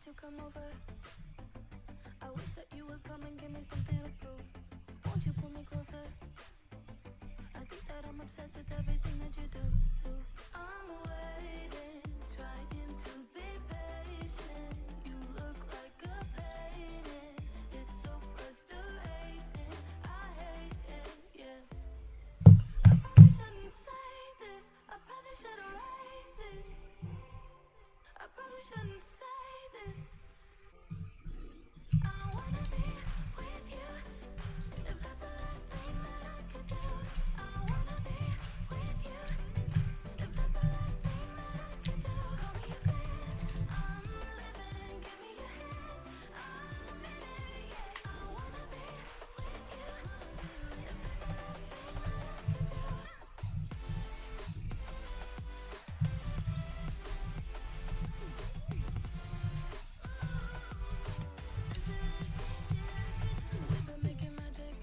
you to come over. I wish that you would come and give me something to prove. Won't you pull me closer? I think that I'm obsessed with everything that you do. I'm waiting, trying to be patient. You look like a painting. It's so frustrating. I hate it, yeah. I probably shouldn't say this. I probably should erase it. I probably shouldn't say this. I wanna be with you. If that's the last thing that I could do, I wanna be with you. If that's the last thing that I could do, call me a fan. I'm living, give me your hand. I'm in it, yeah. I wanna be with you. If that's the last thing that I could do. We've been making magic,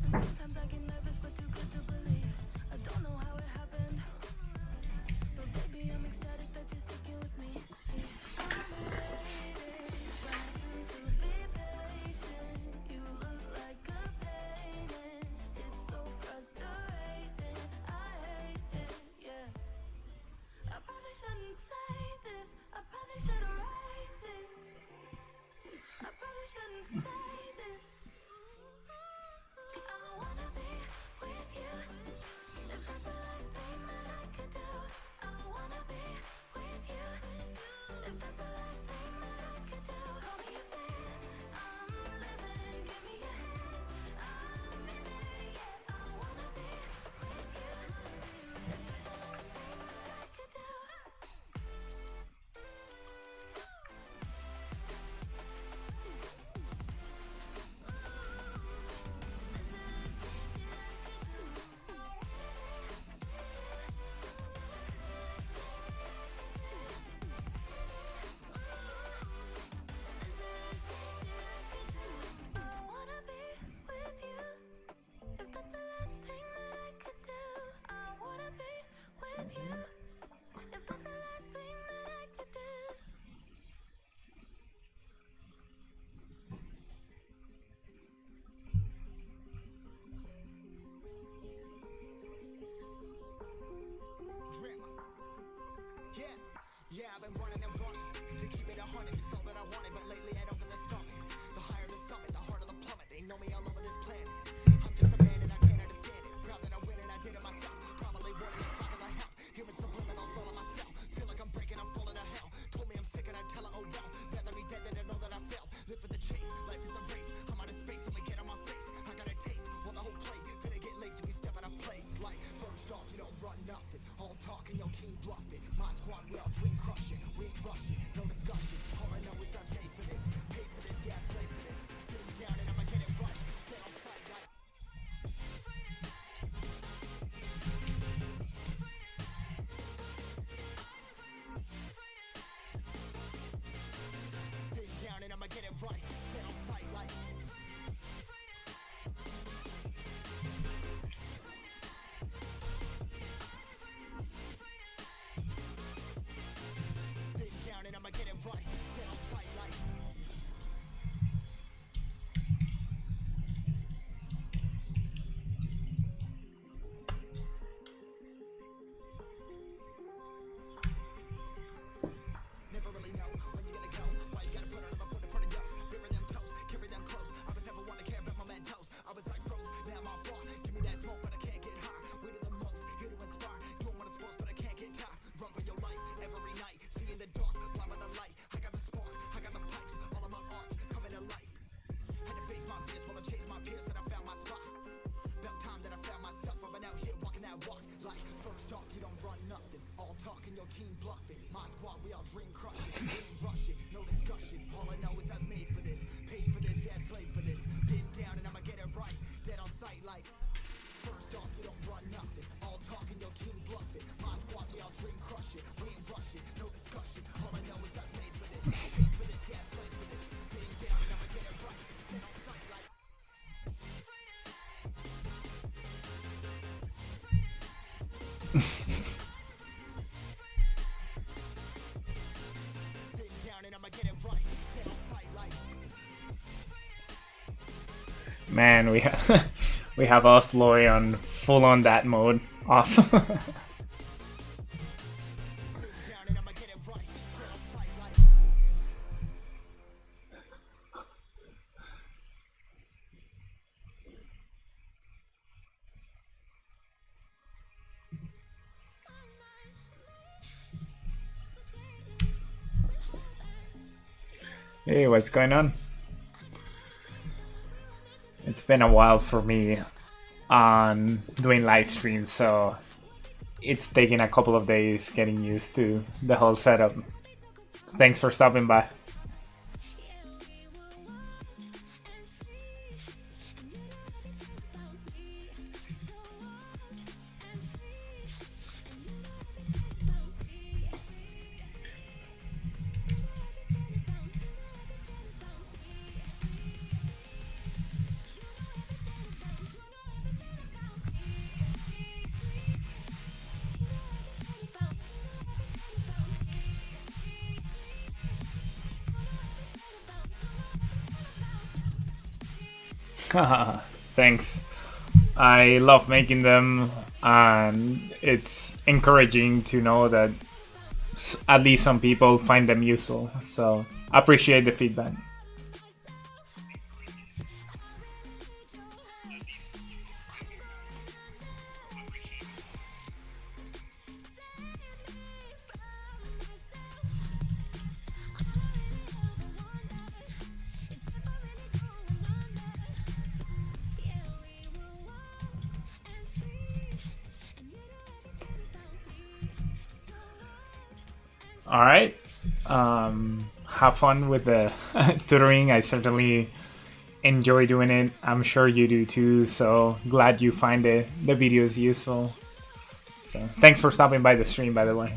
and sometimes I get nervous, but too good to believe. I don't know how it happened, but baby, I'm ecstatic that you're sticking with me. I'm waiting, trying to be patient. You look like a painting. It's so frustrating. I hate it, yeah. I probably shouldn't say this. I probably should erase it. I probably shouldn't say this. I wanna be with you. If that's the last thing that I could do, I wanna be with you. If that's the last thing that I could do, call me a fan. I'm living, give me your hand. I'm in it, yeah. I wanna be with you. If that's the last thing that I could do. I wanna be with you. If that's the last thing that I could do, I wanna be with you. If that's the last thing that I could do. Drip. Yeah, I've been running and running to keep it 100. It's all that I wanted, but lately I don't get the stomach. The higher the summit, the harder the plummet. They know me all over this planet. I'm just a man and I can't understand it. Proud that I win and I did it myself. Probably wouldn't if I could help. Hearing subliminals all on myself. Feel like I'm breaking, I'm falling to hell. Told me I'm sick and I tell her, oh well. Rather be dead than to know that I failed. Live for the chase, life is a race. I'm out of space, I'ma get on my face. I got a taste, well the whole plate. Finna get laced if you step out of place. Like, first off, you don't run nothing. All talking, your team bluffing. My squad, we all dream crushing. We ain't rushing, no discussion. All I know is us made for this. Paid for this, yeah, slave for this. Get it down and I'ma get it right. Get on sight like. Get down and I'ma get it right. Get on sight like. Get down and I'ma get it right. Get on sight like. Never really know when you're gonna go. Why you gotta put another foot in front of yours? Bury them toes, carry them close. I was never one to care about my mentos. I was like froze, now I'm off rock. Give me that smoke, but I can't get high. We do the most, here to inspire. Doing what I'm supposed, but I can't get tired. Run for your life every night. See in the dark, blind by the light. I got the spark, I got the pipes. All of my arts coming to life. Had to face my fears while I chase my peers that I found my spot. About time that I found myself. I've been out here walking that walk. Like, first off, you don't run nothing. All talking, your team bluffing. My squad, we all dream crushing. We ain't rushing, no discussion. All I know is I was made for this. Paid for this, yeah, slave for this. Been down and I'ma get it right. Dead on sight like. First off, you don't run nothing. All talking, your team bluffing. My squad, we all dream crushing. We ain't rushing, no discussion. All I know is I was made for this. Paid for this, yeah, slave for this. Been down and I'ma get it right. Dead on sight like. Been down and Man, we have we have Osloy on full on that mode. Awesome. Hey, what's going on? It's been a while for me on doing live streams, so it's taking a couple of days getting used to the whole setup. Thanks for stopping by. Thanks. I love making them, and it's encouraging to know that at least some people find them useful. So I appreciate the feedback. All right. Have fun with the tutoring. I certainly enjoy doing it. I'm sure you do too. So glad you find the videos useful. So thanks for stopping by the stream, by the way.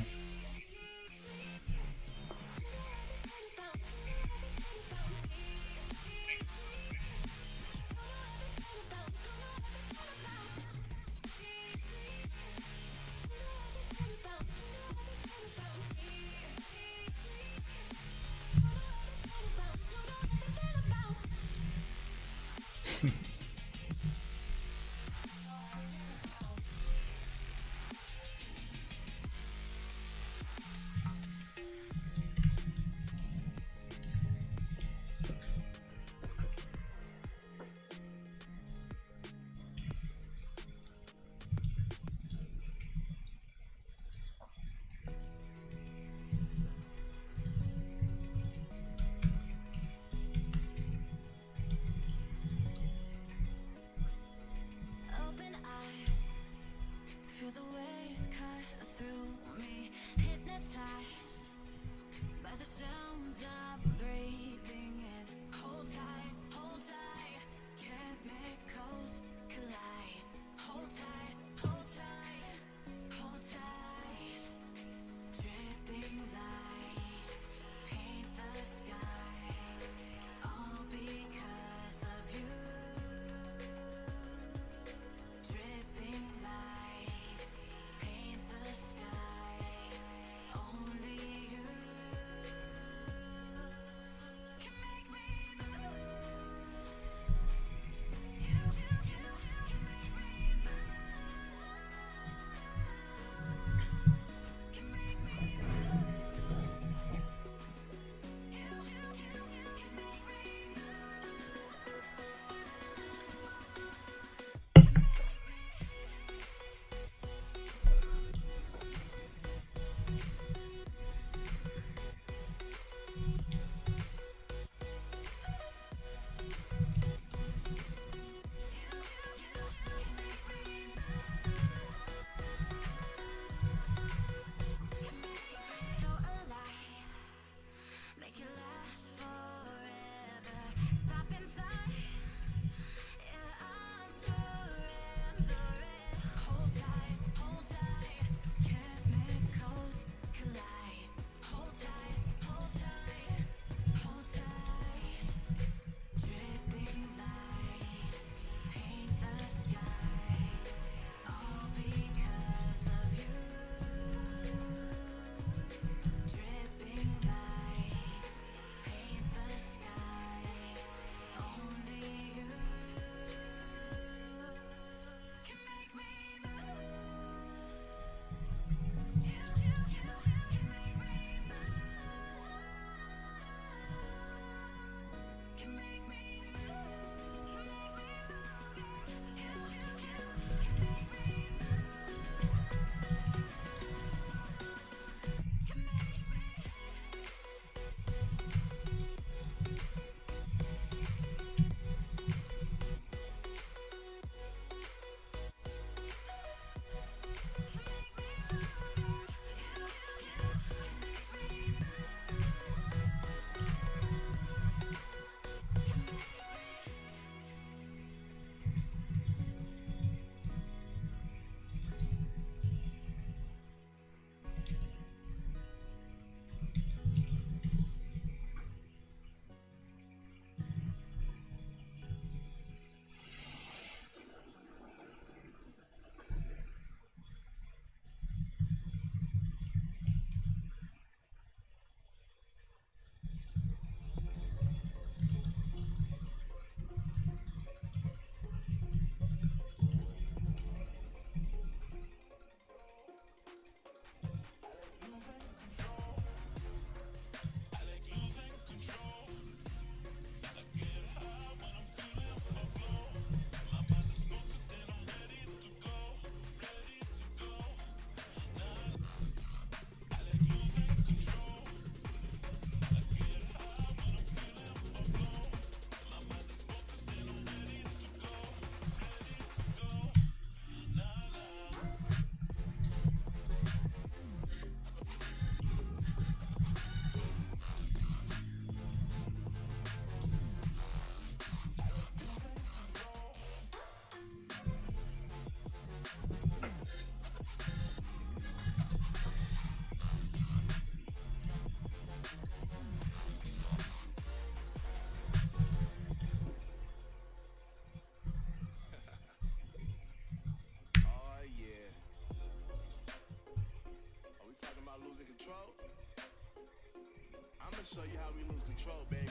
control, baby.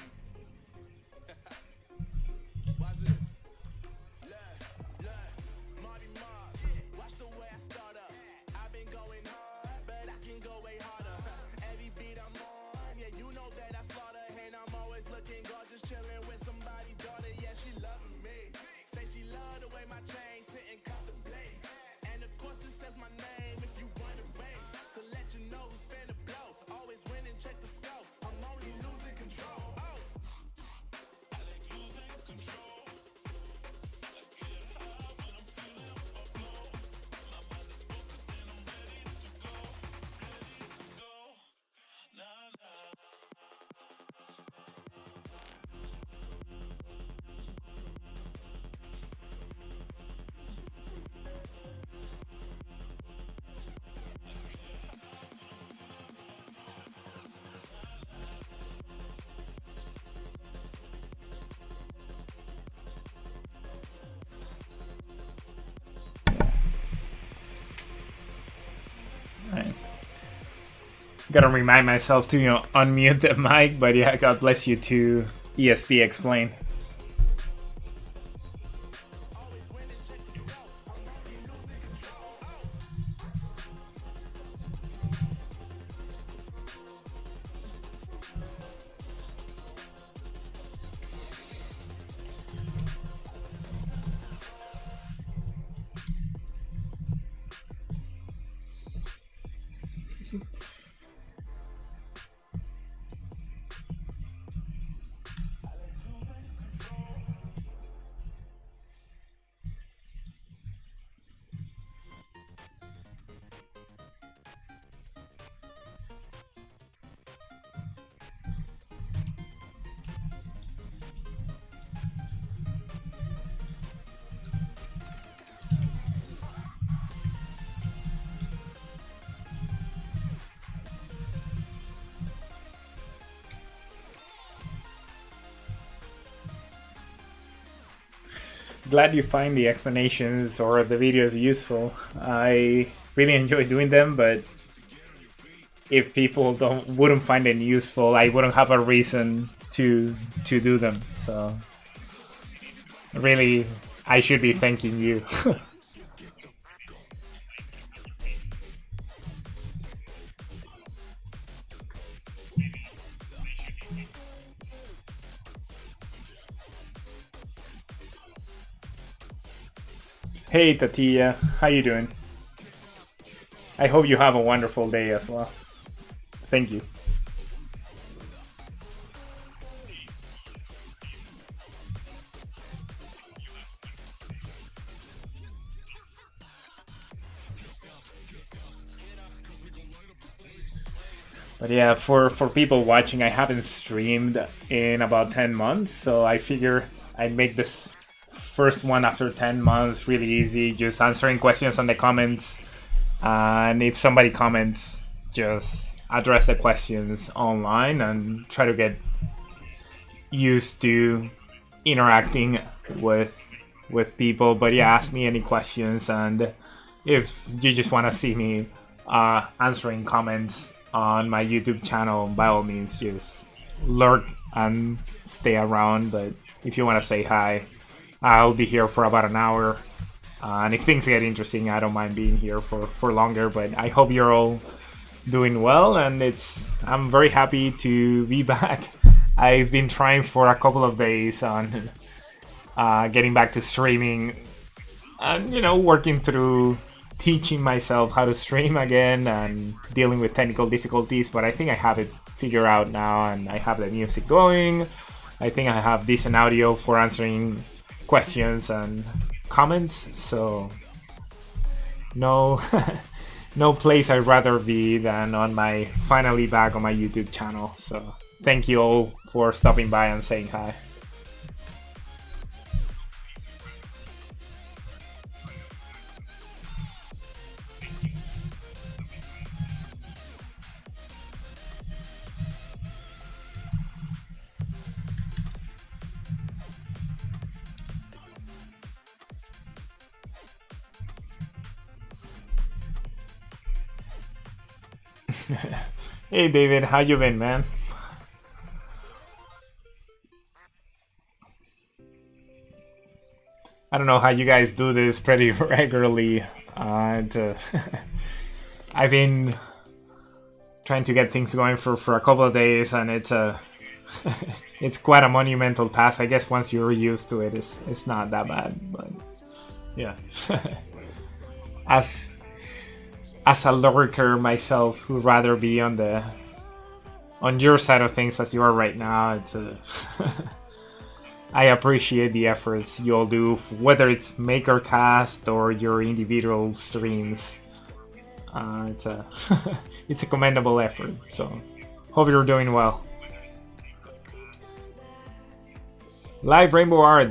Watch this. Look, Marty Mark. Watch the way I start up. I've been going hard, but I can go way harder. Every beat I'm on, yeah, you know that I slaughter. And I'm always looking gorgeous, chilling with somebody's daughter. Yeah, she loving me. Say she love the way my chain sit and contemplate. And of course it says my name if you want to wait. To let you know who's finna blow. Always win and check the scope. I'm only losing control. Oh. I like losing control. I get high when I'm feeling my flow. My mind is focused and I'm ready to go. Ready to go. Nah, nah. Right. Gotta remind myself to unmute the mic, but yeah, God bless you to ESP Explain. Glad you find the explanations or the videos useful. I really enjoy doing them, but if people wouldn't find it useful, I wouldn't have a reason to do them. So really, I should be thanking you. Hey Tatia, how you doing? I hope you have a wonderful day as well. Thank you. But yeah, for people watching, I haven't streamed in about 10 months, so I figure I'd make this first one after 10 months really easy, just answering questions on the comments, and if somebody comments, just address the questions online and try to get used to interacting with people. But yeah, ask me any questions, and if you just want to see me answering comments on my YouTube channel, by all means just lurk and stay around. But if you want to say hi, I'll be here for about an hour, and if things get interesting, I don't mind being here for longer. But I hope you're all doing well, and I'm very happy to be back. I've been trying for a couple of days on getting back to streaming, and working through teaching myself how to stream again and dealing with technical difficulties. But I think I have it figured out now, and I have the music going. I think I have decent audio for answering questions and comments, so no no place I'd rather be than finally back on my YouTube channel. So thank you all for stopping by and saying hi. Hey David, how you been, man? I don't know how you guys do this pretty regularly. I've been trying to get things going for a couple of days, and it's it's quite a monumental task. I guess once you're used to it, it's not that bad. But yeah, as a lurker myself, who'd rather be on your side of things as you are right now, it's I appreciate the efforts you all do, whether it's MakerCast or your individual streams. It's a it's a commendable effort. So hope you're doing well. Live Rainbow Art,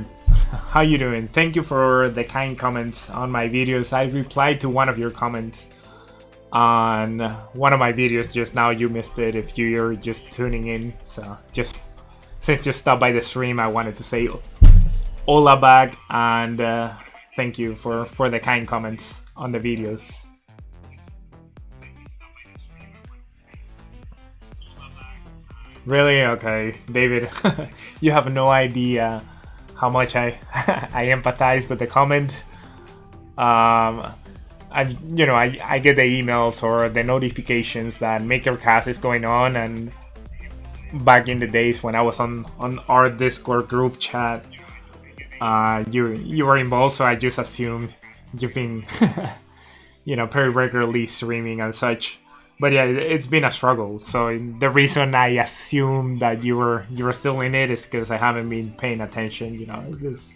how you doing? Thank you for the kind comments on my videos. I replied to one of your comments on one of my videos just now. You missed it if you're just tuning in. So just since you stopped by the stream, I wanted to say hola back, and thank you for the kind comments on the videos. Really? Okay, David, you have no idea how much I I empathize with the comment. I get the emails or the notifications that MakerCast is going on, and back in the days when I was on our Discord group chat, you were involved, so I just assumed you've been pretty regularly streaming and such. But yeah, it's been a struggle. So the reason I assumed that you were still in it is because I haven't been paying attention.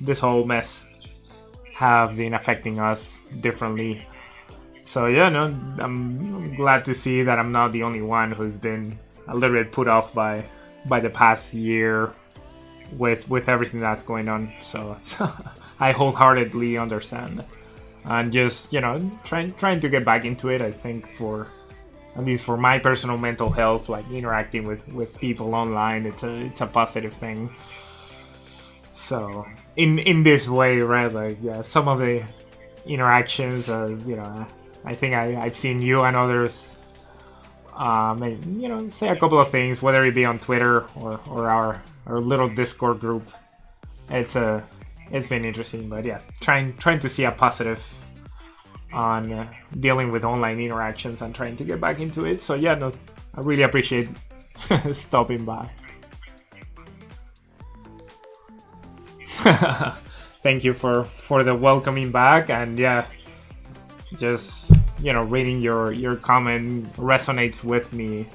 This whole mess have been affecting us differently. So yeah, no, I'm glad to see that I'm not the only one who's been a little bit put off by the past year with everything that's going on. So I wholeheartedly understand, and just trying to get back into it. I think at least for my personal mental health, like interacting with people online, it's a positive thing. So in this way, right? Like some of the interactions, I think I've seen you and others, say a couple of things, whether it be on Twitter or our little Discord group. It's been interesting, but yeah, trying to see a positive on dealing with online interactions and trying to get back into it. So yeah, no, I really appreciate stopping by. Thank you for the welcoming back, and yeah, just reading your comment resonates with me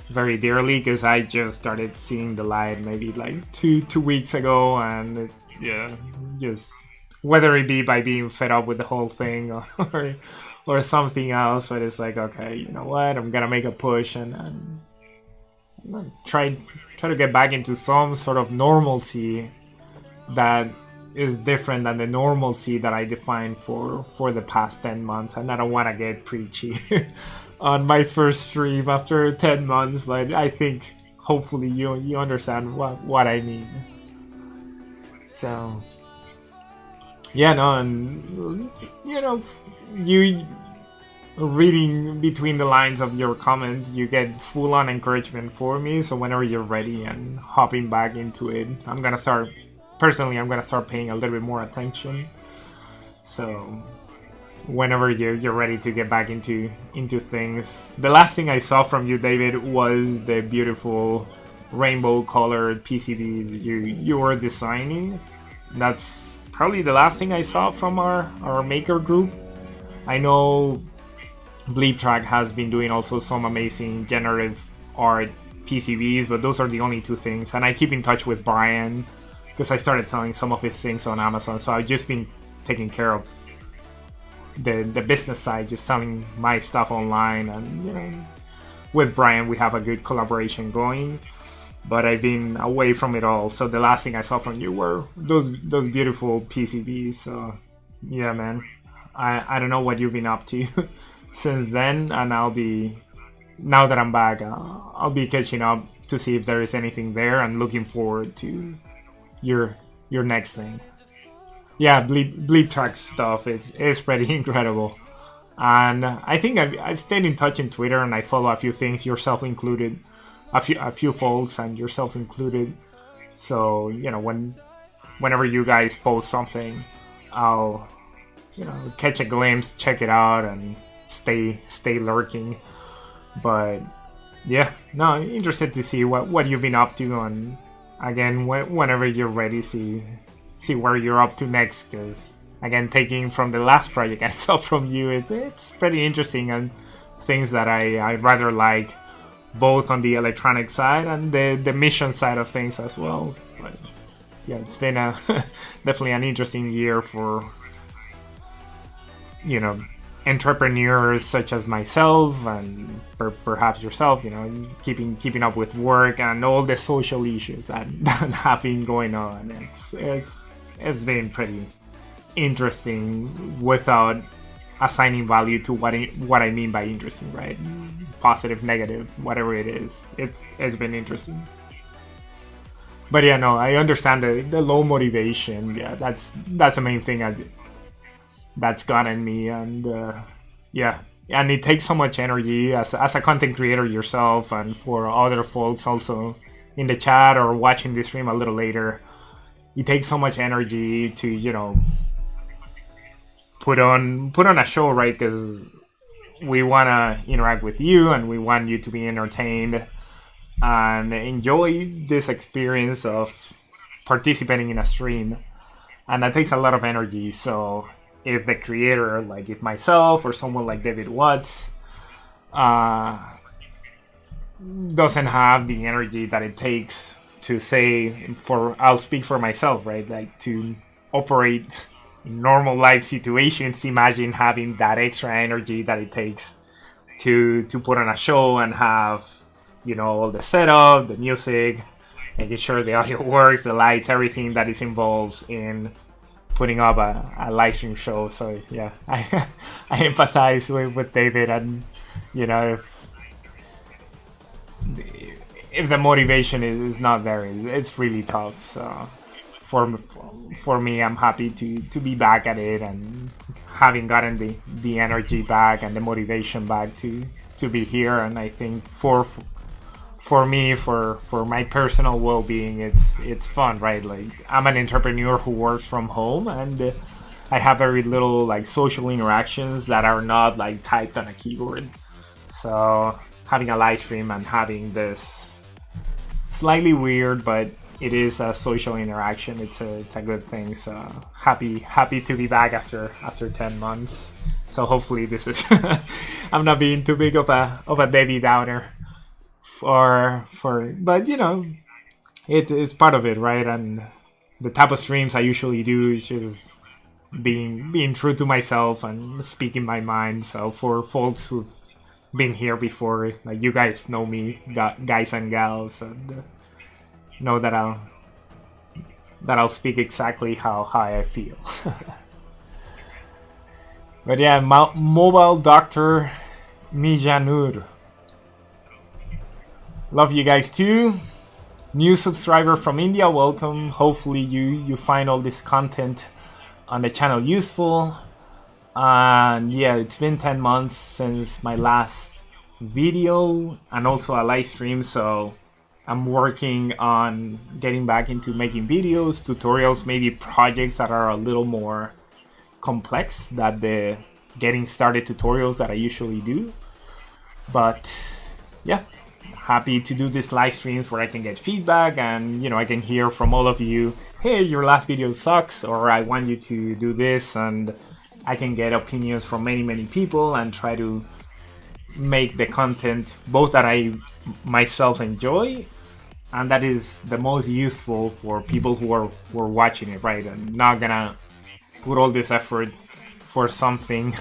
very dearly, because I just started seeing the light maybe like two weeks ago, and just whether it be by being fed up with the whole thing or something else, but it's like, okay, you know what, I'm gonna make a push and try to get back into some sort of normalcy that is different than the normalcy that I defined for the past 10 months. And I don't want to get preachy on my first stream after 10 months, but I think hopefully you understand what I mean. So yeah, no, and you reading between the lines of your comments, you get full-on encouragement for me. So whenever you're ready and hopping back into it, I'm gonna start paying a little bit more attention. So whenever you're ready to get back into things. The last thing I saw from you, David, was the beautiful rainbow colored PCBs you were designing. That's probably the last thing I saw from our maker group. I know Bleep Track has been doing also some amazing generative art PCBs, but those are the only two things. And I keep in touch with Brian because I started selling some of his things on Amazon, so I've just been taking care of the business side, just selling my stuff online. And with Brian we have a good collaboration going, but I've been away from it all. So the last thing I saw from you were those beautiful PCBs. So yeah, man, I don't know what you've been up to since then, and now that I'm back, I'll be catching up to see if there is anything there, and looking forward to your next thing. Yeah, Bleep Track stuff is pretty incredible, and I think I've stayed in touch on Twitter, and I follow a few things, yourself included, a few folks, and yourself included. So whenever you guys post something, I'll catch a glimpse, check it out, and stay lurking. But yeah, no, interested to see what you've been up to, and again, whenever you're ready, see where you're up to next. Because again, taking from the last project I saw from you, it's pretty interesting, and things that I rather like, both on the electronic side and the mission side of things as well. But yeah, it's been a definitely an interesting year for entrepreneurs such as myself, and perhaps yourself, keeping up with work and all the social issues that have been going on. It's been pretty interesting without assigning value to what I mean by interesting, right? Positive, negative, whatever it is. It's been interesting. But yeah, no, I understand the low motivation. Yeah, that's the main thing that's gotten me. And yeah, and it takes so much energy as a content creator yourself, and for other folks also in the chat or watching the stream a little later. It takes so much energy to put on a show, right? Because we want to interact with you, and we want you to be entertained and enjoy this experience of participating in a stream, and that takes a lot of energy. So if the creator, like if myself or someone like David Watts, doesn't have the energy that it takes to say, I'll speak for myself, right? Like to operate in normal life situations, imagine having that extra energy that it takes to put on a show and have, all the setup, the music, making sure the audio works, the lights, everything that is involved in putting up a live stream show. So yeah, I empathize with David, and if the motivation is not there, it's really tough. So for me, I'm happy to be back at it, and having gotten the energy back and the motivation back to be here. And I think for me, for my personal well-being, it's fun, right? Like, I'm an entrepreneur who works from home, and I have very little like social interactions that are not like typed on a keyboard. So having a live stream and having this slightly weird, but it is a social interaction. It's a good thing. So happy to be back after 10 months. So hopefully this is I'm not being too big of a Debbie Downer but it is part of it, right? And the type of streams I usually do is just being true to myself and speaking my mind. So for folks who've been here before, like you guys know me, guys and gals, and know that I'll speak exactly how I feel. But yeah, Mobile Doctor Mijanur, love you guys too. New subscriber from India, welcome. Hopefully you find all this content on the channel useful. And yeah, it's been 10 months since my last video and also a live stream, so I'm working on getting back into making videos, tutorials, maybe projects that are a little more complex than the getting started tutorials that I usually do. But yeah, happy to do these live streams where I can get feedback, and I can hear from all of you, hey, your last video sucks, or I want you to do this, and I can get opinions from many people and try to make the content both that I myself enjoy and that is the most useful for people who are watching it, right? And not gonna put all this effort for something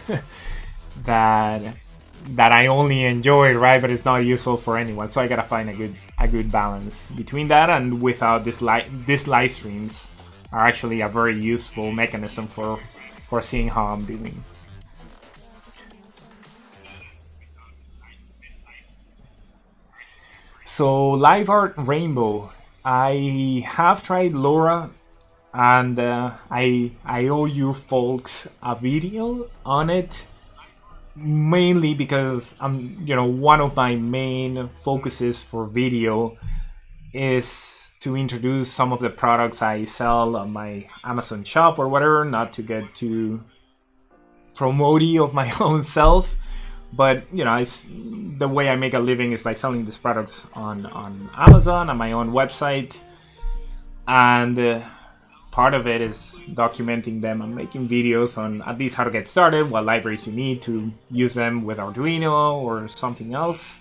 that I only enjoy, right? But it's not useful for anyone. So I gotta find a good balance between that, and without these live streams are actually a very useful mechanism for seeing how I'm doing. So Live Art Rainbow, I have tried Laura, and I owe you folks a video on it, mainly because one of my main focuses for video is to introduce some of the products I sell on my Amazon shop or whatever, not to get too promoty of my own self. But you know, the way I make a living is by selling these products on Amazon, on my own website, and part of it is documenting them and making videos on at least how to get started, what libraries you need to use them with Arduino or something else.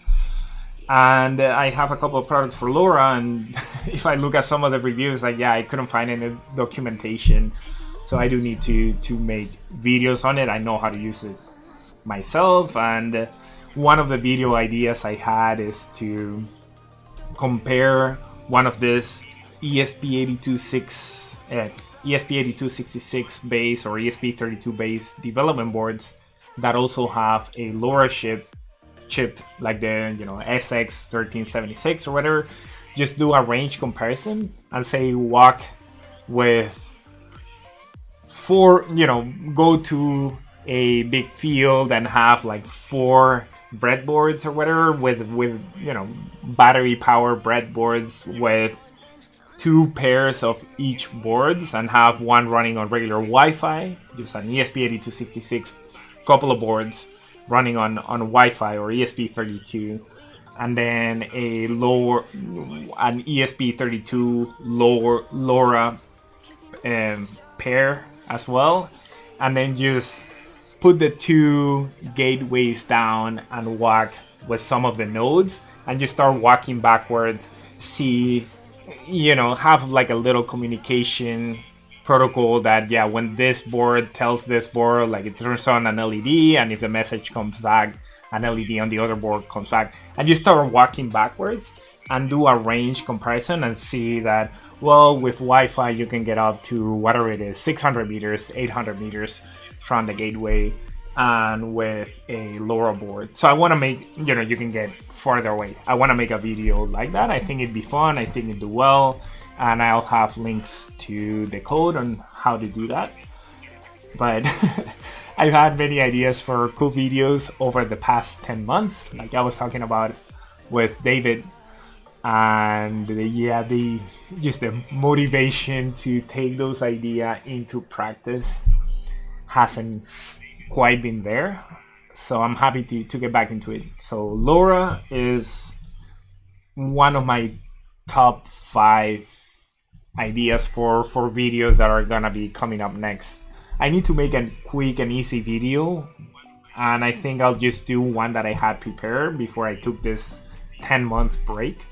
And I have a couple of products for LoRa, and if I look at some of the reviews, like, yeah, I couldn't find any documentation, so I do need to make videos on it. I know how to use it myself, and one of the video ideas I had is to compare one of this ESP8266 base or ESP32 base development boards that also have a LoRa chip like the SX1376 or whatever. Just do a range comparison and say walk with go to a big field and have like 4 breadboards or whatever with battery power breadboards with 2 pairs of each boards, and have one running on regular Wi-Fi, just an ESP8266, couple of boards running on Wi-Fi or ESP32, and then an ESP32 LoRa pair as well, and then just put the 2 gateways down and walk with some of the nodes, and just start walking backwards. Have like a little communication protocol that, yeah, when this board tells this board, like, it turns on an LED, and if the message comes back, an LED on the other board comes back, and you start walking backwards and do a range comparison and see that, well, with Wi-Fi you can get up to whatever it is, 600 meters, 800 meters from the gateway, and with a LoRa board. So I want to make, you can get farther away. I want to make a video like that. I think it'd be fun. I think it'd do well. And I'll have links to the code on how to do that. But I've had many ideas for cool videos over the past 10 months. Like I was talking about with David. And the motivation to take those ideas into practice hasn't quite been there, so I'm happy to get back into it. So LoRa is one of my top 5 ideas for videos that are gonna be coming up next. I need to make a quick and easy video, and I think I'll just do one that I had prepared before I took this 10-month break,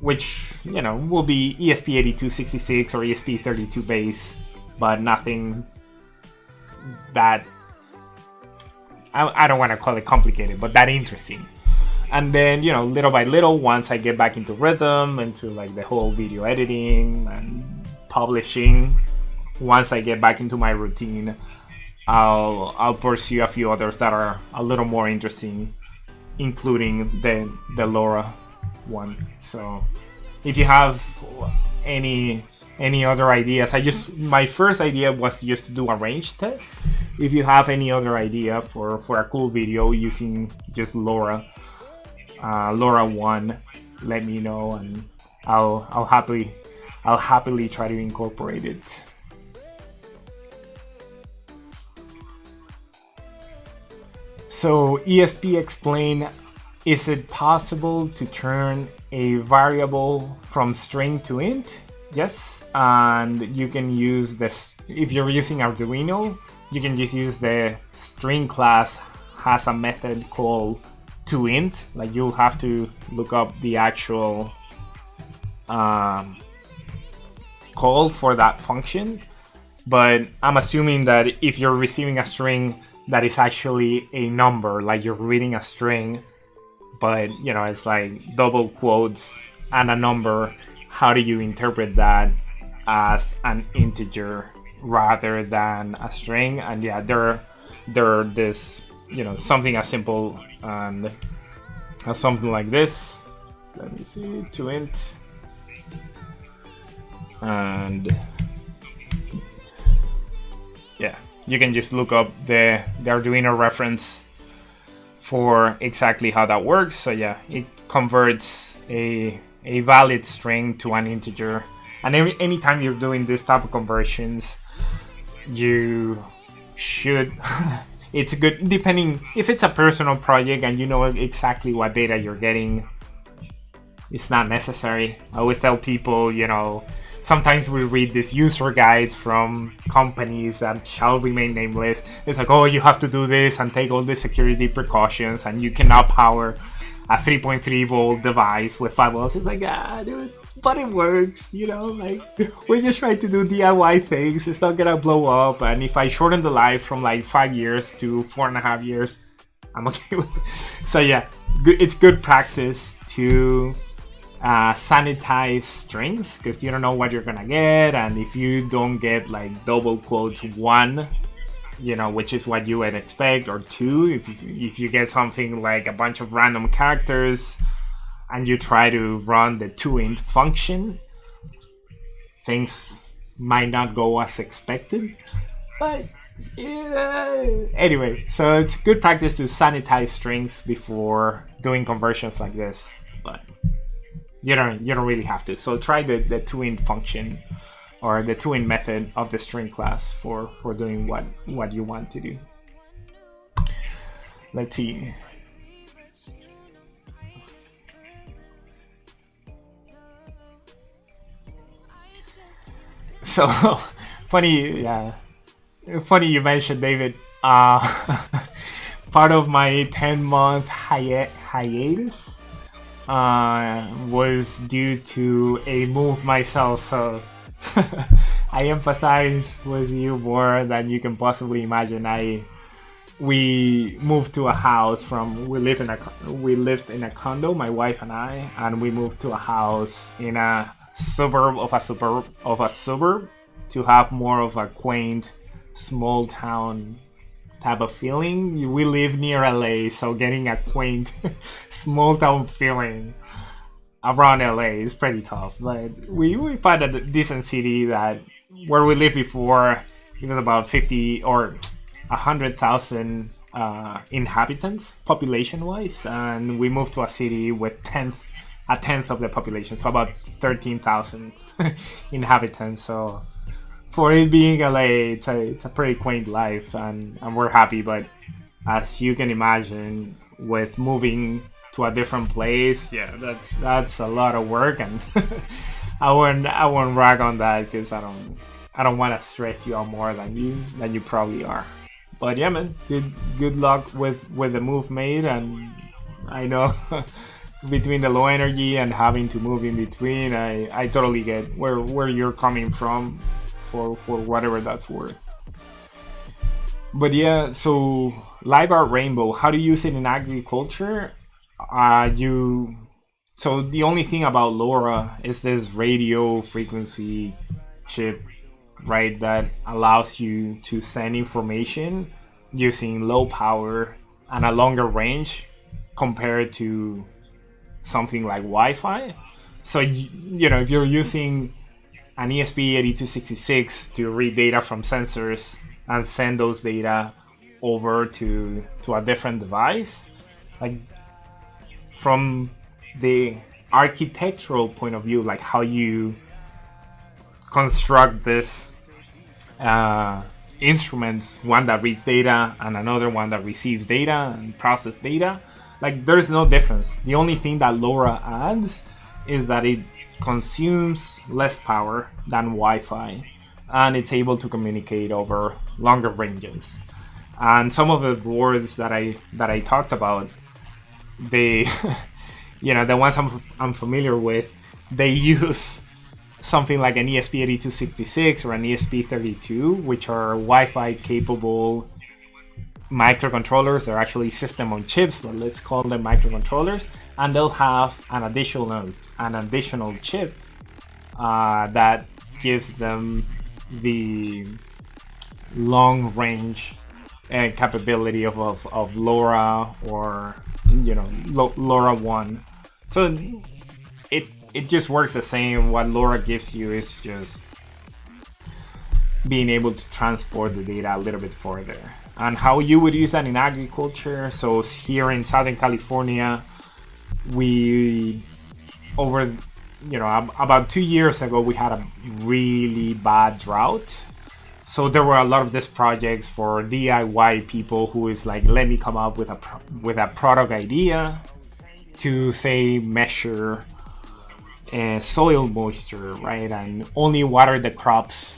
which will be ESP8266 or ESP32 base, but nothing that I don't want to call it complicated, but that interesting. And then little by little, once I get back into rhythm, into like the whole video editing and publishing, once I get back into my routine, I'll pursue a few others that are a little more interesting, including the LoRa one. So if you have any other ideas, my first idea was just to do a range test. If you have any other idea for a cool video using just LoRa 1, let me know, and I'll happily try to incorporate it. So ESP explain, is it possible to turn a variable from string to int? Yes, and you can use this if you're using Arduino. You can just use the string class has a method called toInt. Like, you'll have to look up the actual call for that function. But I'm assuming that if you're receiving a string that is actually a number, like you're reading a string, but it's like double quotes and a number, how do you interpret that as an integer rather than a string? And yeah, they're this, something as simple and as something like this. Let me see, toInt, and yeah, you can just look up the Arduino reference for exactly how that works. So yeah, it converts a a valid string to an integer. And anytime you're doing this type of conversions, you should it's good, depending if it's a personal project and you know exactly what data you're getting, it's not necessary. I always tell people, sometimes we read these user guides from companies that shall remain nameless. It's like, oh, you have to do this and take all the security precautions, and you cannot power a 3.3 volt device with 5 volts. It's like, dude, but it works, like, we're just trying to do DIY things. It's not gonna blow up. And if I shorten the life from like 5 years to 4.5 years, I'm okay with it. So yeah, it's good practice to sanitize strings, because you don't know what you're gonna get. And if you don't get like double quotes 1, which is what you would expect, or 2, if you get something like a bunch of random characters and you try to run the toInt function, things might not go as expected. But anyway, so it's good practice to sanitize strings before doing conversions like this. But you don't really have to. So try the toInt function or the toInt method of the string class for doing what you want to do. Let's see. So funny you mentioned, David. Part of my 10-month hiatus was due to a move myself, so I empathize with you more than you can possibly imagine. We moved to a house we lived in a condo, my wife and I, and we moved to a house in a suburb of a suburb to have more of a quaint small town type of feeling. We live near LA, so getting a quaint small town feeling around LA is pretty tough. But we found a decent city that where we lived before, it was about 50 or 100,000 inhabitants population wise, and we moved to a city with a tenth of the population, so about 13,000 inhabitants. So for it being LA, it's a pretty quaint life, and we're happy. But as you can imagine, with moving to a different place, yeah, that's a lot of work, and I won't rag on that, because I don't want to stress you out more than you probably are. But yeah, man, good luck with the move made. And I know between the low energy and having to move in between, I totally get where you're coming from for whatever that's worth. But yeah, so Live Art Rainbow, how to use it in agriculture? So the only thing about LoRa is this radio frequency chip, right, that allows you to send information using low power and a longer range compared to something like Wi-Fi. So if you're using an ESP8266 to read data from sensors and send those data over to a different device, like from the architectural point of view, like how you construct this instruments, one that reads data and another one that receives data and process data, like there's no difference. The only thing that LoRa adds is that it consumes less power than Wi-Fi, and it's able to communicate over longer ranges. And some of the boards that I talked about, they the ones I'm familiar with, they use something like an ESP8266 or an ESP32, which are Wi-Fi capable microcontrollers. They're actually system on chips, but let's call them microcontrollers, and they'll have an additional chip that gives them the long range capability of LoRa, or LoRa 1. So it just works the same. What LoRa gives you is just being able to transport the data a little bit further. And how you would use that in agriculture, so here in Southern California, we over about 2 years ago, we had a really bad drought. So there were a lot of these projects for DIY people who is like, let me come up with a product idea to say measure soil moisture, right, and only water the crops,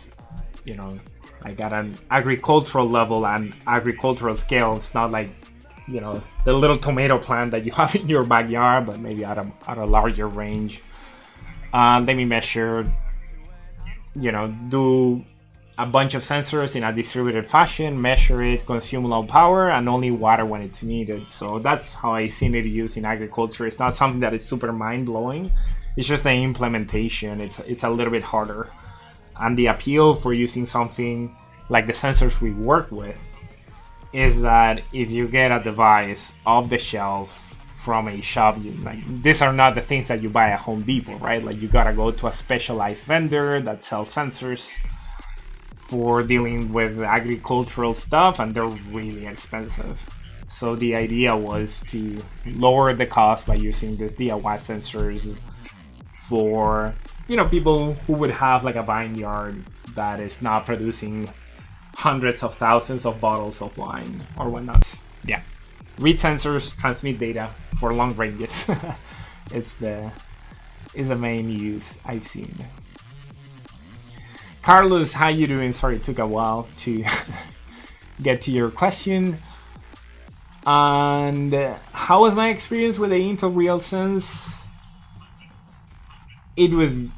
like at an agricultural level and agricultural scale. It's not like the little tomato plant that you have in your backyard, but maybe at a larger range. Let me measure, do a bunch of sensors in a distributed fashion, measure it, consume low power, and only water when it's needed. So that's how I seen it used in agriculture. It's not something that is super mind-blowing. It's just the implementation. It's a little bit harder. And the appeal for using something like the sensors we work with is that if you get a device off the shelf from a shop, these are not the things that you buy at Home Depot, right? Like, you gotta go to a specialized vendor that sells sensors for dealing with agricultural stuff, and they're really expensive. So the idea was to lower the cost by using these DIY sensors for people who would have like a vineyard that is not producing hundreds of thousands of bottles of wine or whatnot. Yeah, read sensors, transmit data for long ranges. is the main use I've seen. Carlos, how you doing? Sorry, it took a while to get to your question. And how was my experience with the Intel RealSense? It was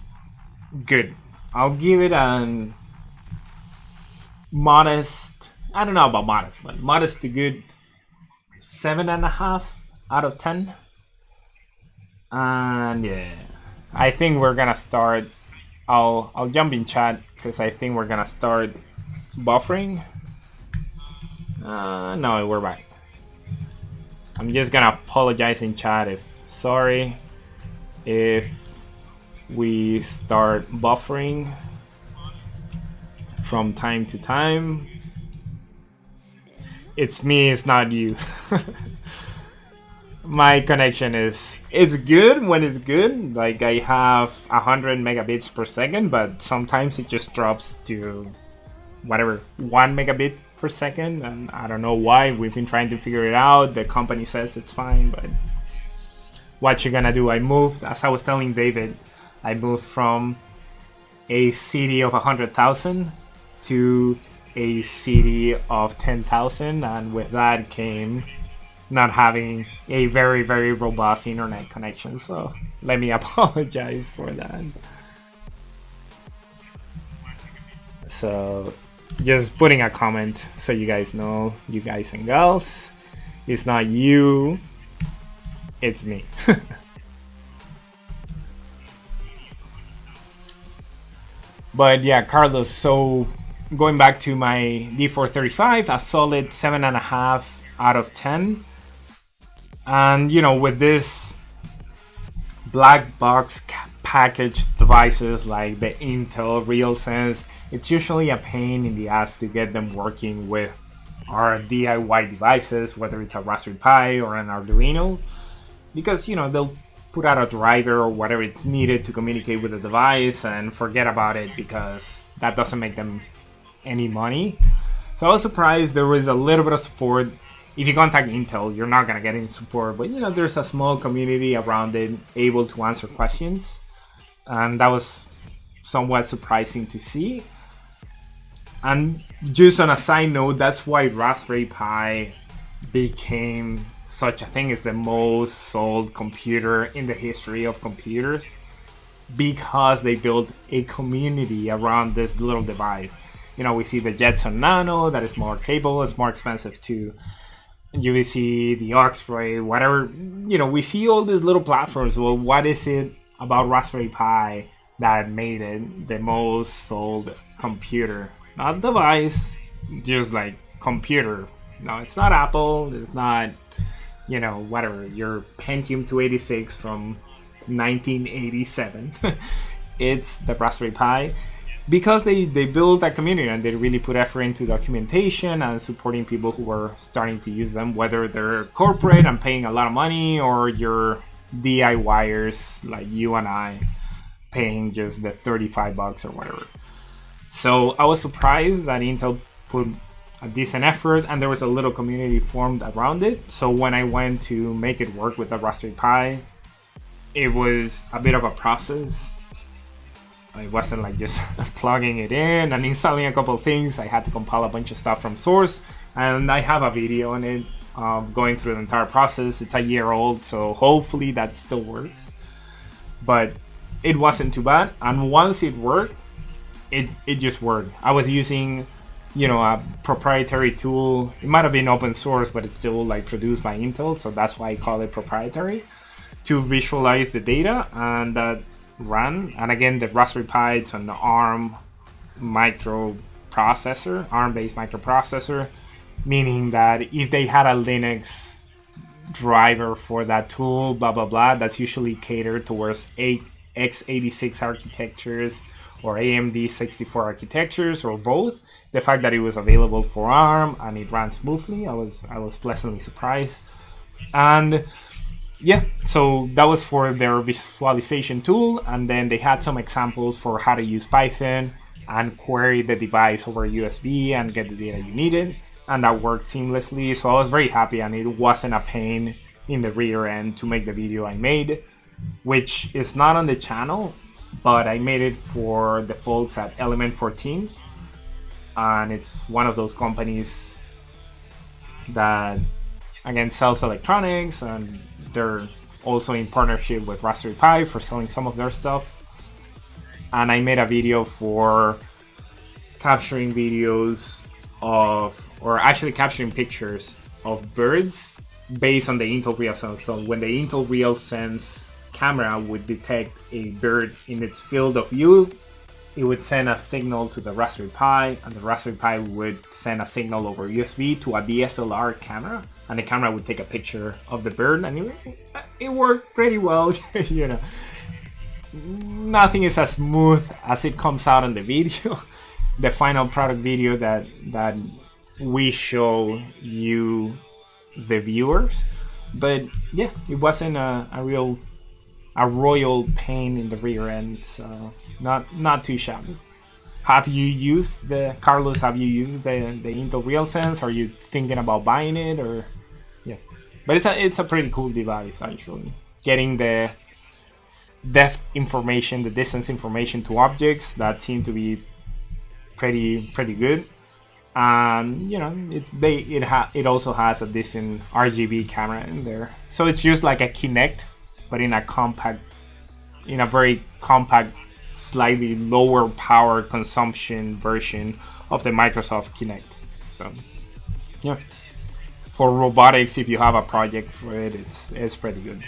good. I'll give it a modest, I don't know about modest, but modest to good 7.5 out of 10. And yeah, I think we're gonna start. I'll jump in chat because I think we're gonna start buffering. No, we're back. I'm just gonna apologize in chat sorry if we start buffering from time to time. It's me, it's not you. My connection is good when it's good. Like, I have 100 megabits per second, but sometimes it just drops to whatever, 1 megabit per second, and I don't know why. We've been trying to figure it out. The company says it's fine, but what you gonna do? I moved, as I was telling David, I moved from a city of 100,000 to a city of 10,000, and with that came not having a very, very robust internet connection. So let me apologize for that. So just putting a comment so you guys know, you guys and gals, it's not you, it's me. But yeah, Carlos, so going back to my D435, a solid 7.5 out of 10. And with this black box packaged devices like the Intel RealSense, it's usually a pain in the ass to get them working with our DIY devices, whether it's a Raspberry Pi or an Arduino, because they'll put out a driver or whatever it's needed to communicate with the device and forget about it because that doesn't make them any money. So I was surprised there was a little bit of support. If you contact Intel, you're not gonna get any support, but there's a small community around it able to answer questions, and that was somewhat surprising to see. And just on a side note, that's why Raspberry Pi became such a thing. It's the most sold computer in the history of computers because they built a community around this little device. We see the Jetson Nano that is more capable, it's more expensive too. You see the Oxford, whatever, we see all these little platforms. Well, what is it about Raspberry Pi that made it the most sold computer? Not device, just like computer. No, it's not Apple, it's not, whatever, your Pentium 286 from 1987. It's the Raspberry Pi. Because they built a community and they really put effort into documentation and supporting people who were starting to use them, whether they're corporate and paying a lot of money or you're DIYers like you and I. paying just the $35 or whatever. So I was surprised that Intel put a decent effort, and there was a little community formed around it. So when I went to make it work with the Raspberry Pi, it was a bit of a process. It wasn't like just plugging it in and installing a couple of things. I had to compile a bunch of stuff from source, and I have a video on it going through the entire process. It's a year old, so hopefully that still works. But it wasn't too bad, and once it worked, it just worked. I was using, you know, a proprietary tool. It might have been open source, but it's still like produced by Intel, so that's why I call it proprietary, to visualize the data, and that ran. And again, the Raspberry Pi, it's an ARM microprocessor, ARM-based microprocessor, meaning that if they had a Linux driver for that tool, blah blah blah, that's usually catered towards x86 architectures or AMD 64 architectures, or both. The fact that it was available for ARM and it ran smoothly, I was pleasantly surprised. And yeah, so that was for their visualization tool, and then they had some examples for how to use Python and query the device over USB and get the data you needed, and that worked seamlessly. So I was very happy, and it wasn't a pain in the rear end to make the video I made, which is not on the channel, but I made it for the folks at Element 14, and it's one of those companies that, again, sells electronics, and they're also in partnership with Raspberry Pi for selling some of their stuff. And I made a video for capturing videos of, or actually capturing pictures of birds based on the Intel RealSense. So when the Intel RealSense camera would detect a bird in its field of view, it would send a signal to the Raspberry Pi, and the Raspberry Pi would send a signal over USB to a DSLR camera, and the camera would take a picture of the bird, and it worked pretty well. You know, nothing is as smooth as it comes out on the video, the final product video that we show you, the viewers. But yeah, it wasn't a royal pain in the rear end, so not too shabby. Have you used Carlos? Have you used the Intel RealSense? Are you thinking about buying it, or yeah? But it's a pretty cool device, actually. Getting the depth information, the distance information to objects, that seem to be pretty good. And you know, it also has a decent RGB camera in there, so it's just like a Kinect, but in a very compact, slightly lower power consumption version of the Microsoft Kinect. So yeah, for robotics, if you have a project for it, it's pretty good.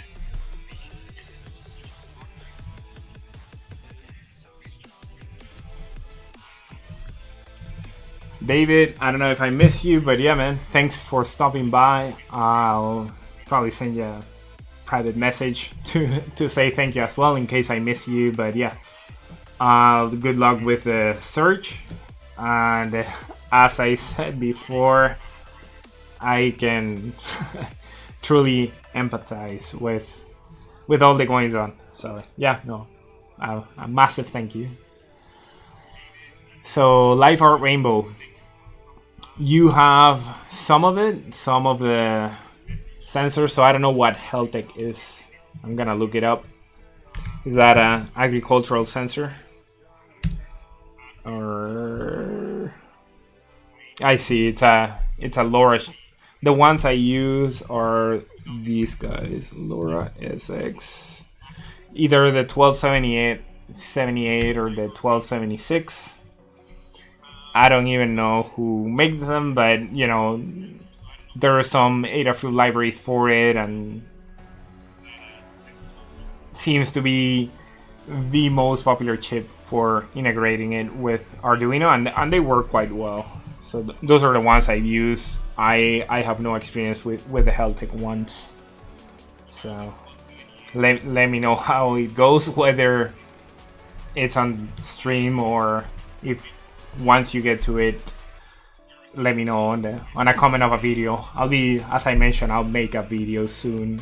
David, I don't know if I missed you, but yeah, man, thanks for stopping by. I'll probably send you a private message to say thank you as well, in case I miss you. But yeah, good luck with the search. And as I said before, I can truly empathize with all the goings on. So yeah, no, a massive thank you. So Live Art Rainbow, you have some of the sensors. So I don't know what Heltec is. I'm gonna look it up. Is that an agricultural sensor? Or I see, it's a LoRa. The ones I use are these guys, LoRa SX, either the 1278 or the 1276. I don't even know who makes them, but you know, there are some Adafruit libraries for it, and seems to be the most popular chip for integrating it with Arduino, and they work quite well. So those are the ones I use. I have no experience with the Heltec ones, so let me know how it goes, whether it's on stream, or if once you get to it, let me know on a comment of a video. I'll be, as I mentioned, I'll make a video soon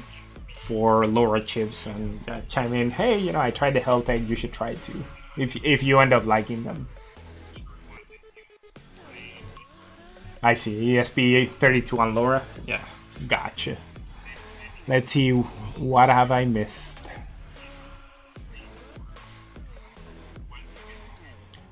for LoRa chips and chime in. Hey, you know, I tried the Heltec. You should try it too. If you end up liking them. I see. ESP32 on LoRa. Yeah, gotcha. Let's see. What have I missed?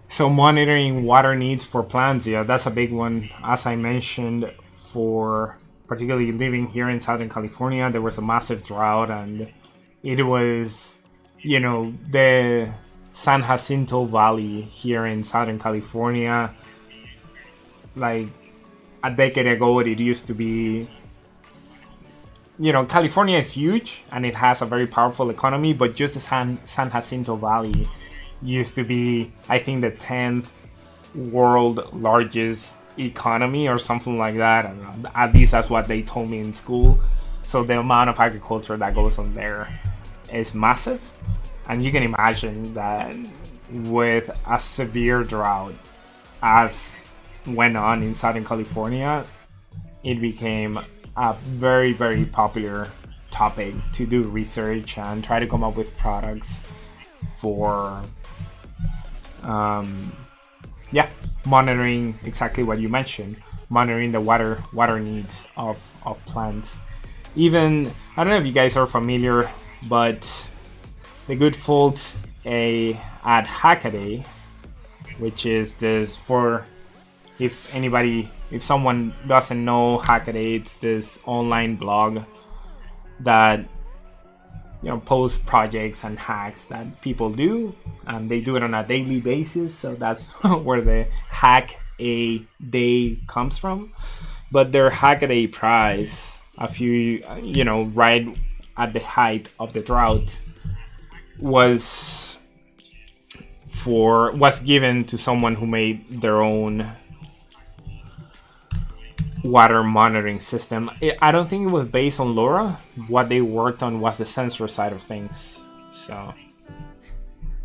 So monitoring water needs for plants, yeah, that's a big one. As I mentioned, for particularly living here in Southern California, there was a massive drought, and it was, you know, the San Jacinto Valley here in Southern California. Like a decade ago, it used to be, you know, California is huge and it has a very powerful economy, but just the San Jacinto Valley used to be, I think, the 10th world largest economy or something like that. And at least that's what they told me in school. So the amount of agriculture that goes on there is massive. And you can imagine that with a severe drought as went on in Southern California, it became a very, very popular topic to do research and try to come up with products for monitoring exactly what you mentioned, monitoring the water needs of plants. Even, I don't know if you guys are familiar, but the good folks at Hackaday, which is this, for if someone doesn't know Hackaday, it's this online blog that, you know, post projects and hacks that people do, and they do it on a daily basis. So that's where the Hack a Day comes from. But their Hackaday prize, right at the height of the drought, was given to someone who made their own water monitoring system. I don't think it was based on LoRa. What they worked on was the sensor side of things. So,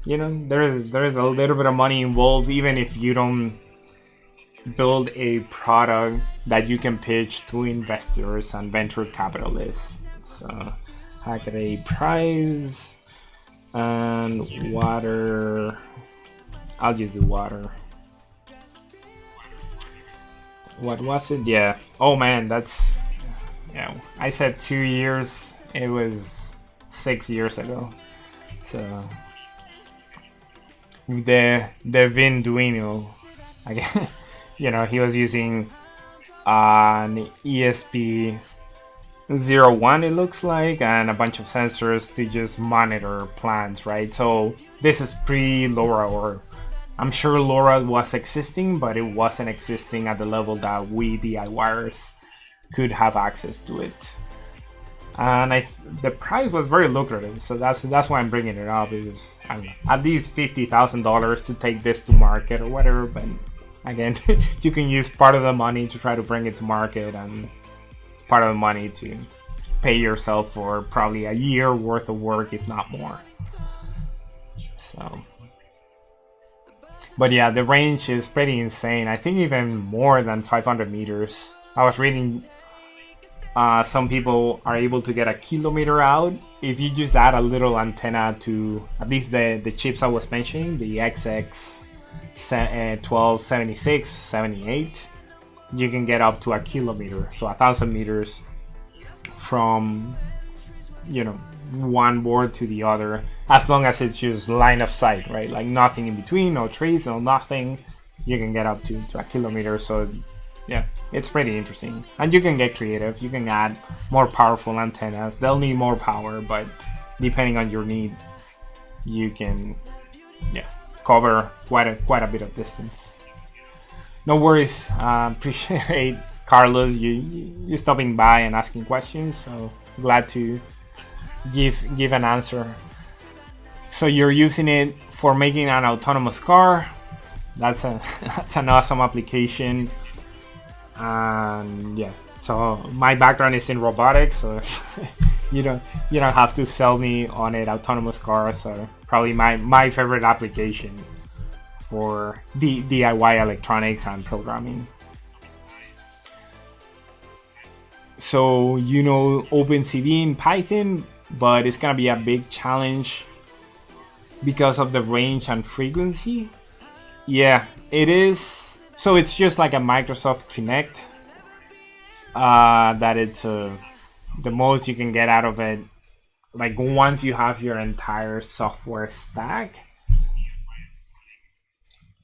you know, there is a little bit of money involved, even if you don't build a product that you can pitch to investors and venture capitalists. So, Hackaday prize and water. I'll just do water. What was it? Yeah. Oh man, that's, yeah. I said 2 years. It was 6 years ago. So the Vinduino, again, you know, he was using an ESP01, it looks like, and a bunch of sensors to just monitor plants, right? So this is pre-LoRa, or I'm sure LoRa was existing, but it wasn't existing at the level that we DIYers could have access to it. And the price was very lucrative, so that's why I'm bringing it up. It was, I don't know, at least $50,000 to take this to market or whatever. But again, you can use part of the money to try to bring it to market, and part of the money to pay yourself for probably a year worth of work, if not more. So. But yeah, the range is pretty insane. I think even more than 500 meters. I was reading some people are able to get a kilometer out if you just add a little antenna to at least the chips I was mentioning, the XX1276, 78. You can get up to a kilometer, so 1,000 meters from, you know, one board to the other, as long as it's just line of sight, right? Like nothing in between, no trees, no nothing. You can get up to a kilometer. So yeah, it's pretty interesting. And you can get creative. You can add more powerful antennas. They'll need more power, but depending on your need, you can cover quite a bit of distance. No worries. Appreciate Carlos you stopping by and asking questions. So glad to give an answer. So you're using it for making an autonomous car. That's an awesome application. And yeah, so my background is in robotics, so you don't have to sell me on it. Autonomous cars are probably my favorite application for DIY electronics and programming. So you know OpenCV in Python, but it's gonna be a big challenge because of the range and frequency. Yeah, it is. So it's just like a Microsoft Kinect. That it's the most you can get out of it. Like once you have your entire software stack.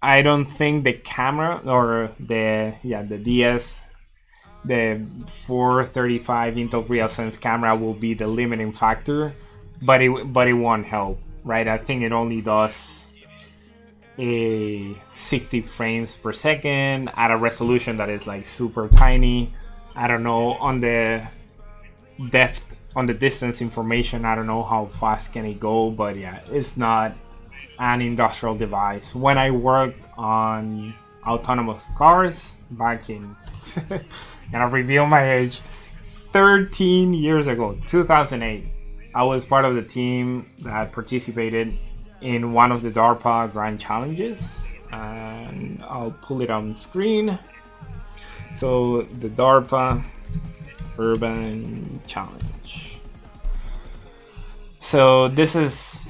I don't think the camera or the DS, the 435 Intel RealSense camera will be the limiting factor, but it won't help, right? I think it only does a 60 frames per second at a resolution that is like super tiny. I don't know on the depth, on the distance information, I don't know how fast can it go, but yeah, it's not an industrial device. When I worked on autonomous cars back in gonna reveal my age, 13 years ago, 2008, I was part of the team that participated in one of the DARPA Grand Challenges, and I'll pull it on screen. So the DARPA Urban Challenge. So this is,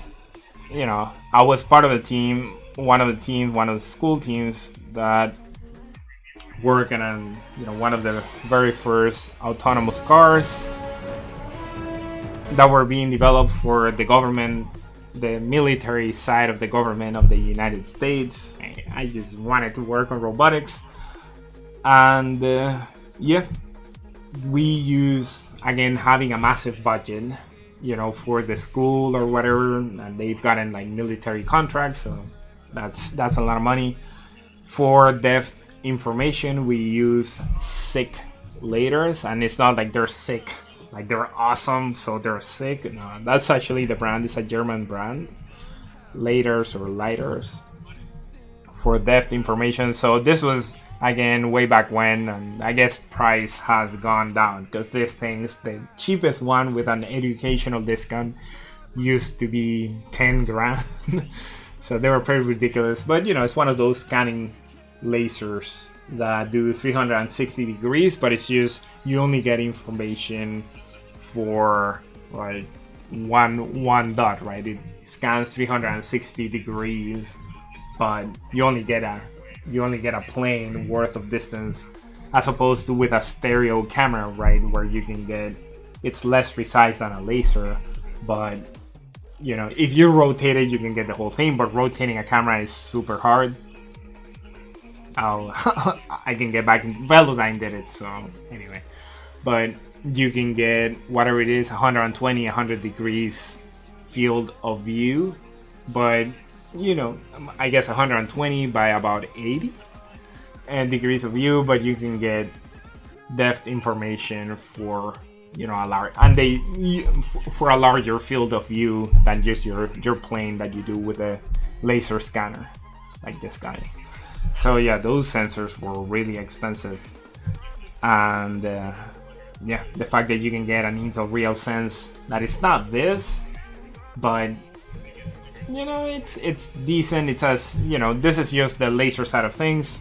you know, I was part of the team, one of the school teams that working on, you know, one of the very first autonomous cars that were being developed for the government, the military side of the government of the United States. I just wanted to work on robotics, and yeah, we use, again, having a massive budget, you know, for the school or whatever, and they've gotten like military contracts, so that's a lot of money. For depth information, we use sick laders, and it's not like they're sick, like they're awesome, so they're sick. No, that's actually the brand. It's a German brand, laders or lighters for depth information. So this was again way back when, and I guess price has gone down because this thing's the cheapest one with an educational discount used to be 10 grand. So they were pretty ridiculous, but you know, it's one of those scanning lasers that do 360 degrees, but it's just you only get information for like one dot, right? It scans 360 degrees, but you only get a plane worth of distance, as opposed to with a stereo camera, right, where you can get, it's less precise than a laser, but you know, if you rotate it, you can get the whole thing. But rotating a camera is super hard. I can get back. Velodyne did it, so anyway. But you can get whatever it is, 120, 100 degrees field of view. But you know, I guess 120 by about 80 degrees of view. But you can get depth information for, you know, for a larger field of view than just your plane that you do with a laser scanner like this guy. So yeah, those sensors were really expensive, and yeah, the fact that you can get an Intel RealSense that is not this, but you know, it's decent. It's as, you know, this is just the laser side of things.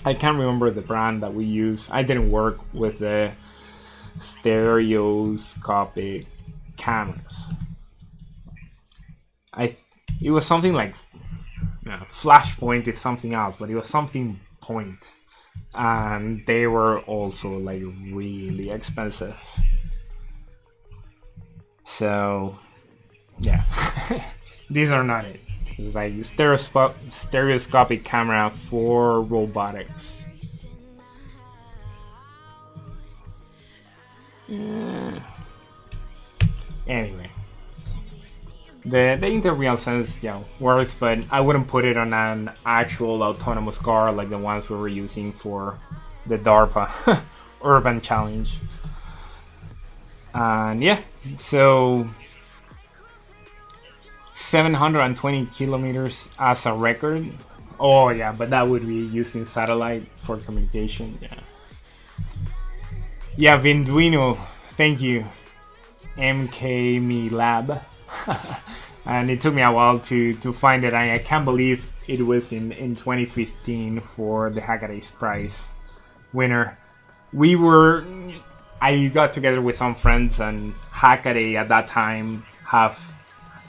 I can't remember the brand that we use. I didn't work with the stereoscopic cameras. It was something like, Flashpoint is something else, but it was something point, and they were also like really expensive. So yeah, these are not it. It's like stereoscopic camera for robotics. Anyway, the Intel RealSense, works, but I wouldn't put it on an actual autonomous car like the ones we were using for the DARPA Urban Challenge. And yeah, so 720 kilometers as a record. Oh yeah, but that would be using satellite for communication. Yeah, Vinduino, thank you. MK Me Lab. And it took me a while to find it. I can't believe it was in 2015 for the Hackadays Prize winner. We were I got together with some friends, and Hackaday at that time have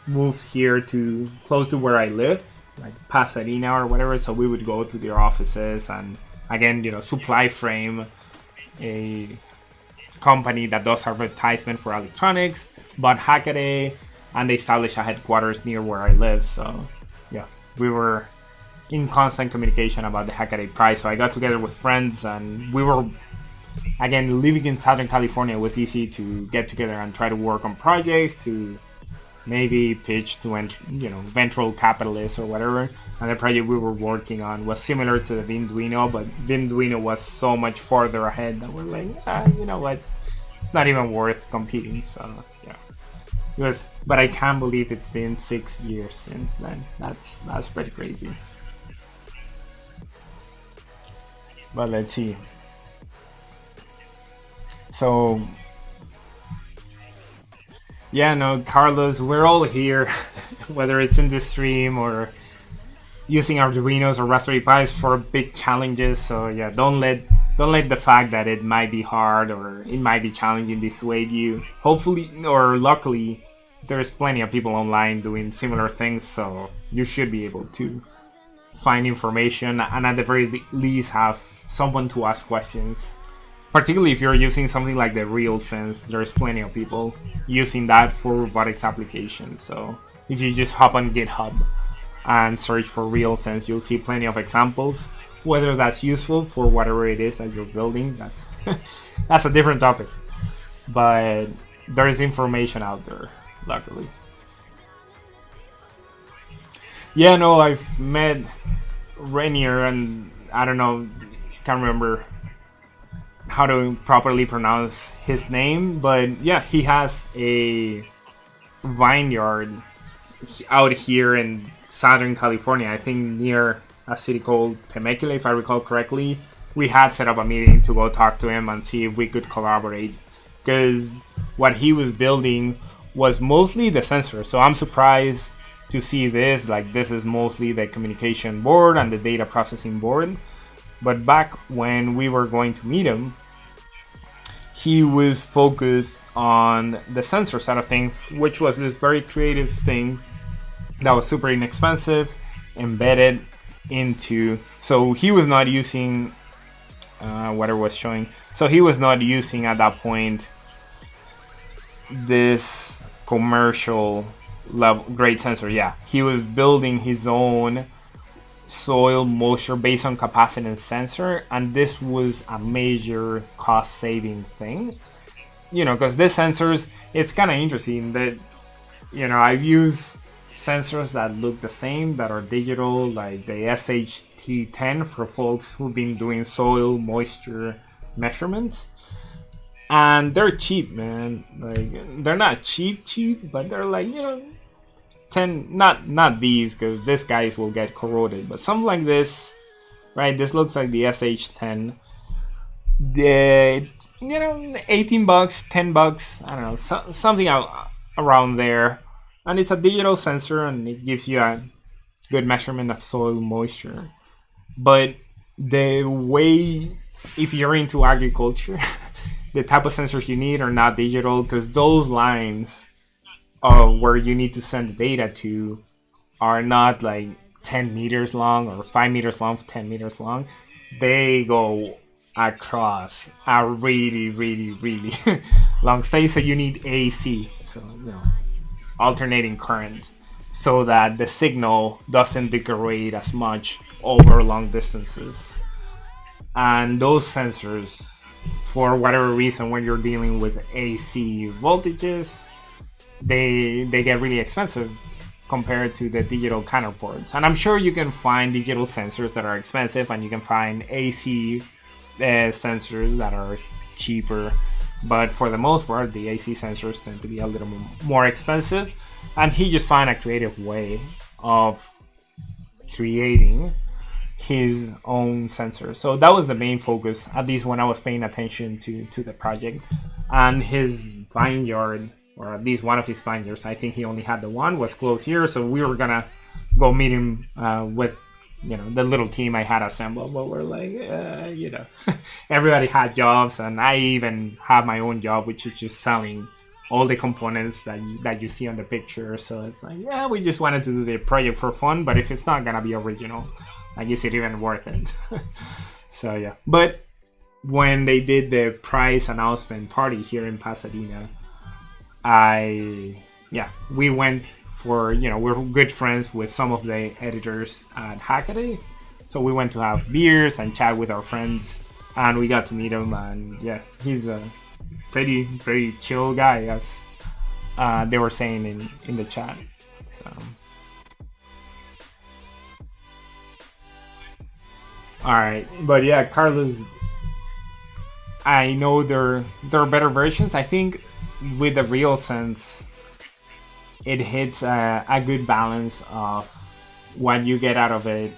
moved here to close to where I live, like Pasadena or whatever. So we would go to their offices, and again, Supply Frame, a company that does advertisement for electronics, bought Hackaday, and they established a headquarters near where I live. So yeah, we were in constant communication about the Hackaday prize. So I got together with friends, and we were, again, living in Southern California, it was easy to get together and try to work on projects, to maybe pitch to venture capitalists or whatever. And the project we were working on was similar to the Vinduino, but Vinduino was so much farther ahead that we're like, you know what, it's not even worth competing. So yeah, it was. But I can't believe it's been 6 years since then. That's pretty crazy. But let's see. So yeah, no, Carlos, we're all here, whether it's in the stream or using Arduinos or Raspberry Pis for big challenges. So yeah, don't let the fact that it might be hard or it might be challenging dissuade you. Hopefully, or luckily, there's plenty of people online doing similar things, so you should be able to find information and at the very least have someone to ask questions. Particularly if you're using something like the RealSense, there's plenty of people using that for robotics applications. So if you just hop on GitHub and search for RealSense, you'll see plenty of examples. Whether that's useful for whatever it is that you're building, that's a different topic. But there is information out there, luckily. Yeah, no, I've met Rainier, and I don't know, can't remember how to properly pronounce his name, but yeah, he has a vineyard out here in Southern California, I think near a city called Temecula, if I recall correctly. We had set up a meeting to go talk to him and see if we could collaborate, because what he was building was mostly the sensor. So I'm surprised to see this, like this is mostly the communication board and the data processing board. But back when we were going to meet him, he was focused on the sensor side of things, which was this very creative thing that was super inexpensive, embedded into. So he was not using what I was showing. So he was not using at that point this commercial level grade sensor. Yeah, he was building his own soil moisture based on capacitance sensor, and this was a major cost saving thing, because this sensors, it's kind of interesting that I've used sensors that look the same, that are digital, like the SHT10 for folks who've been doing soil moisture measurements, and they're cheap, man. Like, they're not cheap, but they're like 10, not these, because these guys will get corroded, but something like this, right? This looks like the SH10. The 18 bucks, 10 bucks, I don't know, something around there, and it's a digital sensor, and it gives you a good measurement of soil moisture. But the way, if you're into agriculture, the type of sensors you need are not digital, because those lines where you need to send the data to are not like 10 meters long or 5 meters long, 10 meters long. They go across a really, really, really long space. So you need AC, so alternating current, so that the signal doesn't degrade as much over long distances. And those sensors, for whatever reason, when you're dealing with AC voltages, they get really expensive compared to the digital counterparts. And I'm sure you can find digital sensors that are expensive, and you can find AC sensors that are cheaper, but for the most part the AC sensors tend to be a little more expensive. And he just found a creative way of creating his own sensor. So that was the main focus, at least when I was paying attention to the project. And his vineyard, or at least one of his vineyards, I think he only had the one, was close here. So we were gonna go meet him with the little team I had assembled, but we're like, everybody had jobs, and I even have my own job, which is just selling all the components that you see on the picture. So it's like, yeah, we just wanted to do the project for fun, but if it's not gonna be original, like, is it even worth it? So yeah. But when they did the prize announcement party here in Pasadena, we went for, we're good friends with some of the editors at Hackaday, so we went to have beers and chat with our friends, and we got to meet him, and yeah, he's a pretty chill guy, as they were saying in the chat. So all right, but yeah, Carlos, I know there are better versions. I think with the real sense, it hits a good balance of what you get out of it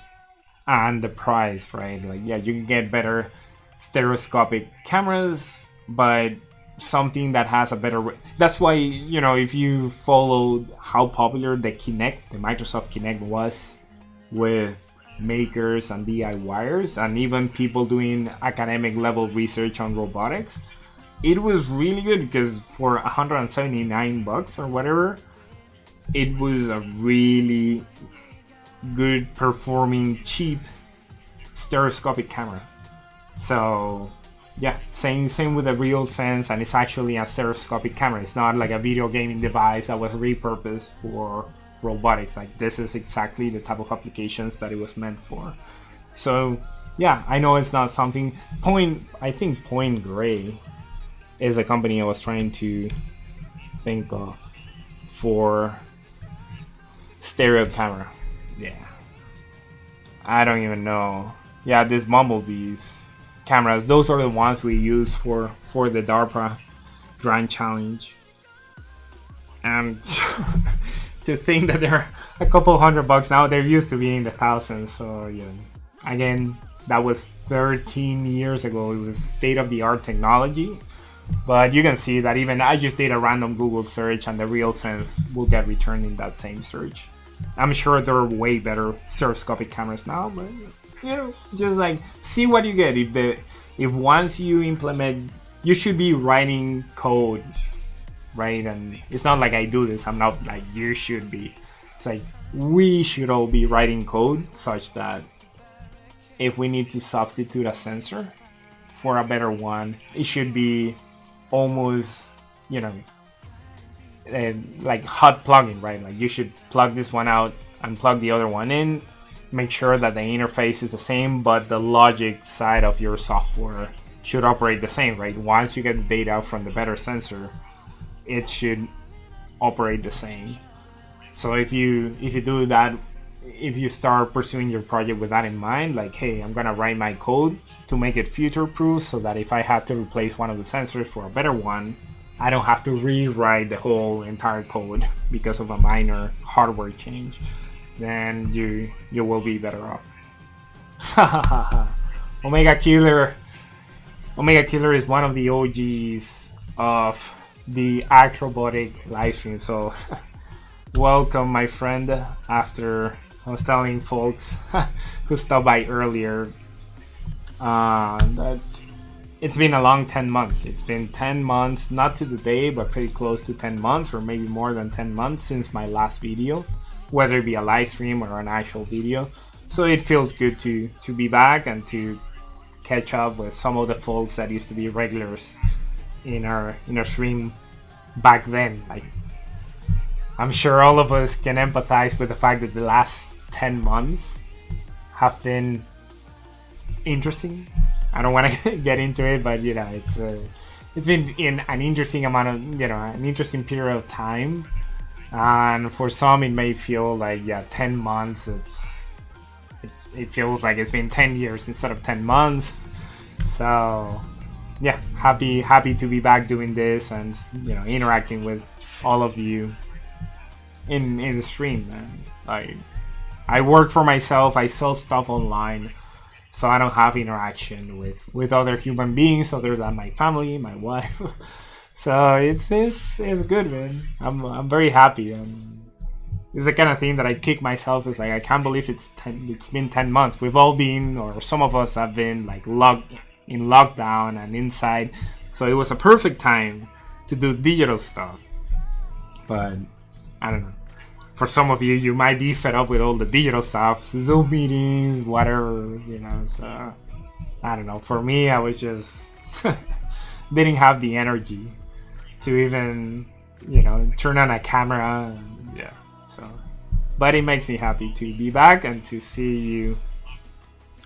and the price, right? Like, yeah, you can get better stereoscopic cameras, but something that has a better. That's why, if you followed how popular the Microsoft Kinect was with makers and DIYers, and even people doing academic level research on robotics, it was really good, because for $179 or whatever, it was a really good performing, cheap stereoscopic camera. So yeah, same with the real sense, and it's actually a stereoscopic camera. It's not like a video gaming device that was repurposed for robotics. Like, this is exactly the type of applications that it was meant for. So yeah, I know it's not something. I think Point Grey is a company I was trying to think of for stereo camera. Yeah, I don't even know. Yeah, these Bumblebees cameras, those are the ones we use for the DARPA Grand Challenge. And to think that they're a couple $100 now, they're used to being the thousands. So yeah, again, that was 13 years ago. It was state-of-the-art technology. But you can see that even I just did a random Google search, and the real sense will get returned in that same search. I'm sure there are way better stereoscopic cameras now, but just like, see what you get. If once you implement, you should be writing code, right? And it's not like I do this. I'm not like you should be. It's like we should all be writing code such that if we need to substitute a sensor for a better one, it should be almost, like hot plugging, right? Like, you should plug this one out and plug the other one in, make sure that the interface is the same, but the logic side of your software should operate the same, right? Once you get the data from the better sensor, it should operate the same. So if you do that, if you start pursuing your project with that in mind, like, hey, I'm gonna write my code to make it future proof, so that if I have to replace one of the sensors for a better one, I don't have to rewrite the whole entire code because of a minor hardware change, then you will be better off. Omega Killer is one of the OGs of the Acrobotic livestream. So welcome, my friend. After I was telling folks who stopped by earlier that it's been a long 10 months. It's been 10 months, not to the day, but pretty close to 10 months, or maybe more than 10 months since my last video, whether it be a live stream or an actual video. So it feels good to be back and to catch up with some of the folks that used to be regulars in our stream back then. Like, I'm sure all of us can empathize with the fact that the last 10 months have been interesting. I don't want to get into it, but it's been in an interesting amount of an interesting period of time, and for some it may feel like 10 months. It feels like it's been 10 years instead of 10 months. So yeah, happy to be back doing this and interacting with all of you in the stream. Man, I work for myself. I sell stuff online, so I don't have interaction with other human beings other than my family, my wife. So it's good, man. I'm very happy. it's the kind of thing that I kick myself. It's like I can't believe it's been 10 months. We've all been, or some of us have been, like locked in lockdown and inside. So it was a perfect time to do digital stuff. But I don't know. For some of you, you might be fed up with all the digital stuff, Zoom meetings, whatever, you know. So I don't know. For me, I was just didn't have the energy to even, you know, turn on a camera. And, yeah. So, but it makes me happy to be back and to see you,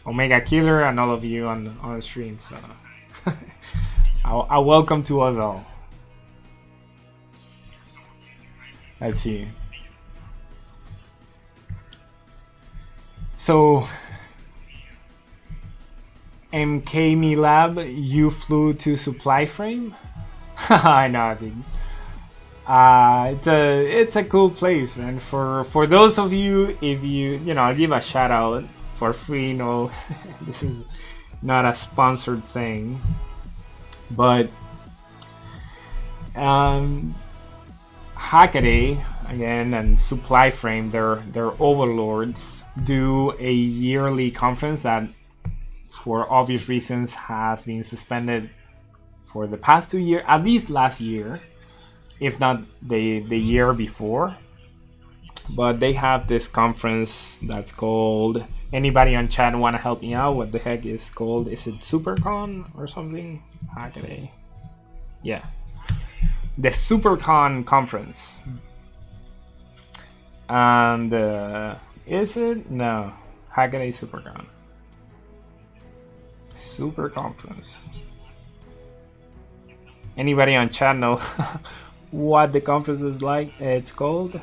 Omega Killer, and all of you on stream. So, I welcome to us all. Let's see. So, MK Me Lab, you flew to Supply Frame? I know, dude. It's a cool place, man. For those of you, if you know, I'll give a shout out for free. No, this is not a sponsored thing, but Hackaday again and Supply Frame, their overlords, do a yearly conference that, for obvious reasons, has been suspended for the past 2 years, at least last year, if not the year before. But they have this conference that's called, anybody on chat want to help me out? What the heck is called? Is it SuperCon or something? Hackaday. Yeah. The SuperCon conference. And is it? No. Hackaday SuperCon. Super conference. Anybody on chat know what the conference is like? It's called.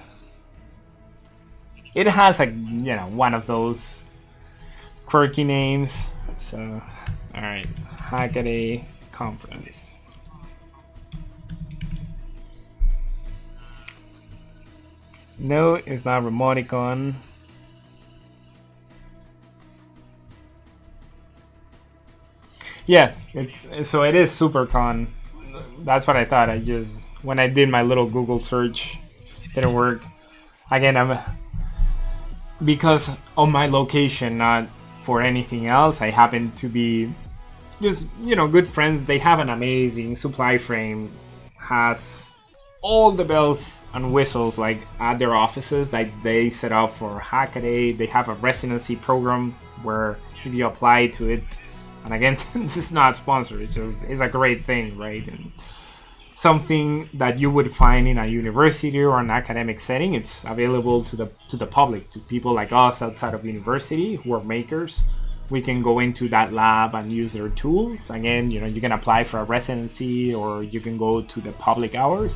It has a, you know, one of those quirky names. So, all right, Hackaday conference. No, it's not Remoticon. Yeah, so it is SuperCon. That's what I thought. I just, when I did my little Google search, it didn't work. Again, because of my location, not for anything else. I happen to be just, you know, good friends. They have an amazing Supply Frame, has all the bells and whistles like at their offices, like they set up for Hackaday. They have a residency program where if you apply to it, and again, this is not sponsored, it's a great thing, right? And something that you would find in a university or an academic setting, it's available to the public, to people like us outside of university who are makers. We can go into that lab and use their tools. Again, you know, you can apply for a residency, or you can go to the public hours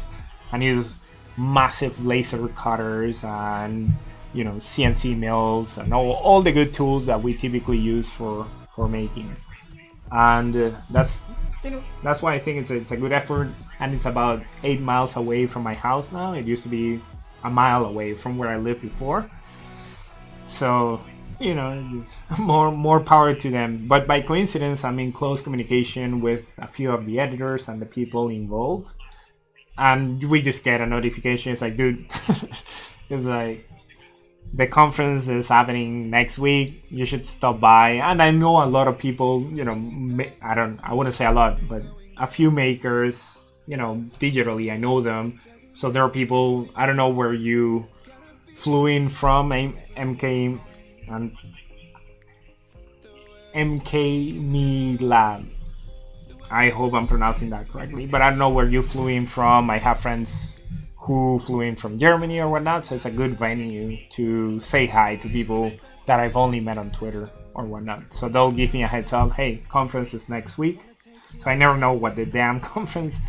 and use massive laser cutters and, you know, CNC mills and all the good tools that we typically use for making. And that's, you know, that's why I think it's a good effort. And it's about 8 miles away from my house now. It used to be a mile away from where I lived before. So, you know, it's more power to them. But by coincidence, I'm in close communication with a few of the editors and the people involved. And we just get a notification. It's like, dude, it's like, the conference is happening next week. You should stop by. And I know a lot of people, you know, I wouldn't say a lot, but a few makers, you know, digitally, I know them. So there are people, I don't know where you flew in from, MK and MK Me Lab. I hope I'm pronouncing that correctly, but I don't know where you flew in from. I have friends who flew in from Germany or whatnot, so it's a good venue to say hi to people that I've only met on Twitter or whatnot. So they'll give me a heads up, hey, conference is next week. So I never know what the damn conference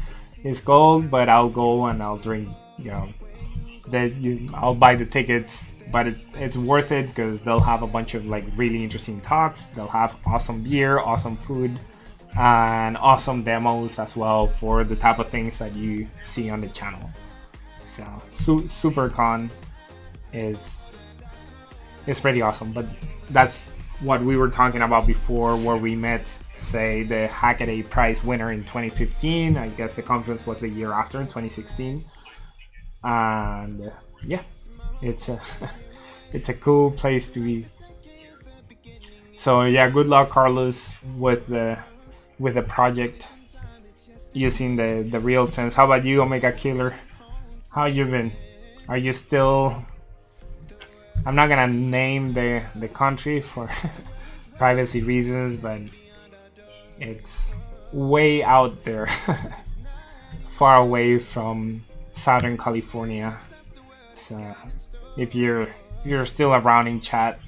is called, but I'll go and I'll drink, you know, I'll buy the tickets, but it's worth it because they'll have a bunch of like really interesting talks. They'll have awesome beer, awesome food, and awesome demos as well for the type of things that you see on the channel. So SuperCon is pretty awesome. But that's what we were talking about before, where we met, say, the Hackaday prize winner in 2015. I guess the conference was the year after, in 2016. And yeah, it's a it's a cool place to be. So yeah, good luck, Carlos, with the project using the real sense. How about you, Omega Killer? How you been? Are you still? I'm not gonna name the country for privacy reasons, but it's way out there, far away from Southern California. So if you're still around in chat,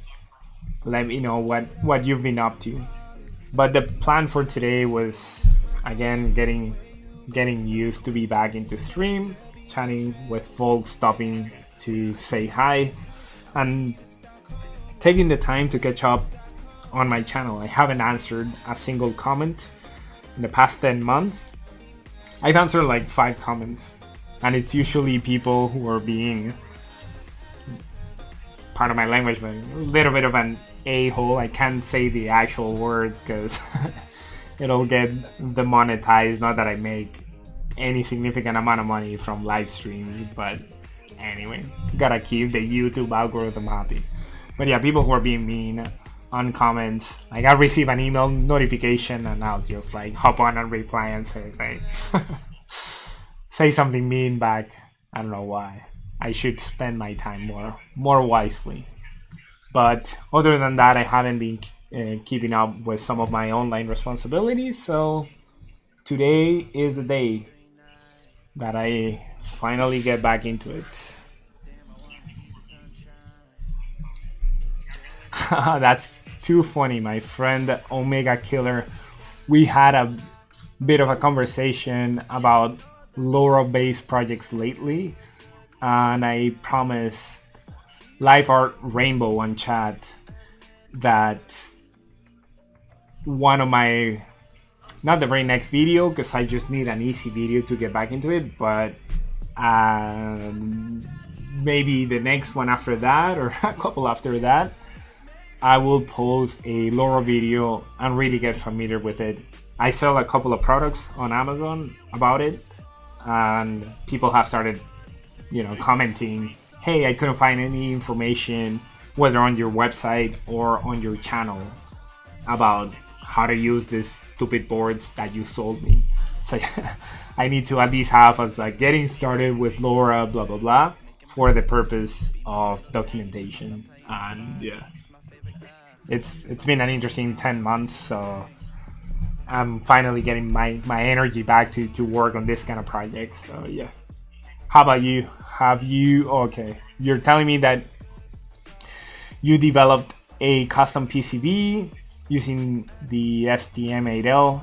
let me know what you've been up to. But the plan for today was again getting used to be back into stream, chatting with folks, stopping to say hi, and taking the time to catch up on my channel. I haven't answered a single comment in the past 10 months. I've answered like 5 comments, and it's usually people who are being, part of my language, but a little bit of an a-hole. I can't say the actual word because it'll get demonetized. Not that I make any significant amount of money from live streams, but anyway, gotta keep the YouTube algorithm happy. But yeah, people who are being mean on comments, like I'll receive an email notification and I'll just like hop on and reply and say like say something mean back. I don't know why. I should spend my time more wisely. But other than that, I haven't been keeping up with some of my online responsibilities. So today is the day that I finally get back into it. That's too funny, my friend Omega Killer. We had a bit of a conversation about LoRa-based projects lately, and I promised Live Art Rainbow on chat that one of my, not the very next video, because I just need an easy video to get back into it, but maybe the next one after that or a couple after that, I will post a LoRa video and really get familiar with it. I sell a couple of products on Amazon about it, and people have started, commenting, hey, I couldn't find any information, whether on your website or on your channel, about how to use these stupid boards that you sold me. So I need to at least have us like getting started with LoRa, blah, blah, blah, for the purpose of documentation. And yeah, it's been an interesting 10 months, so I'm finally getting my energy back to work on this kind of project. So yeah. How about you? Okay, you're telling me that you developed a custom PCB using the STM8L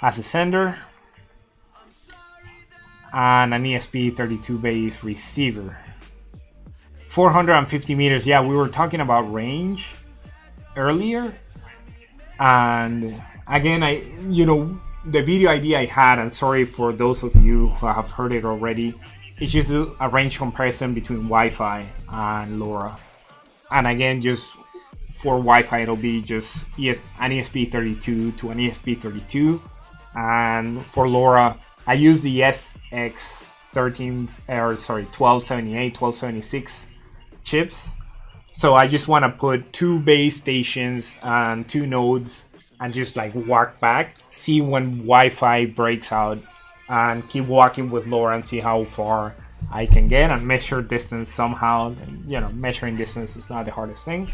as a sender and an ESP32 base receiver. 450 meters. Yeah, we were talking about range earlier, and again, the video idea I had, and sorry for those of you who have heard it already, it's just a range comparison between Wi-Fi and LoRa. And again, just for Wi-Fi, it'll be just an ESP32 to an ESP32, and for LoRa, I use the SX1278, 1276 chips. So I just want to put 2 base stations and 2 nodes and just like walk back, see when Wi-Fi breaks out, and keep walking with LoRa and see how far I can get and measure distance somehow. Measuring distance is not the hardest thing.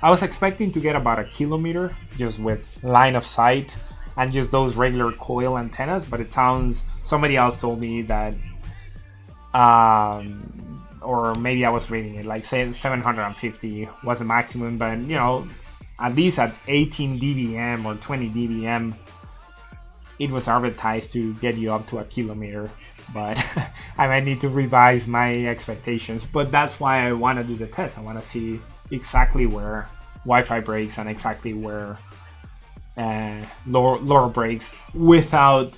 I was expecting to get about 1 kilometer just with line of sight and just those regular coil antennas, but it sounds, somebody else told me that or maybe I was reading it, like say 750 was the maximum, but at least at 18 dBm or 20 dBm, it was advertised to get you up to 1 kilometer. But I might need to revise my expectations. But that's why I want to do the test. I want to see exactly where Wi-Fi breaks and exactly where LoRa breaks without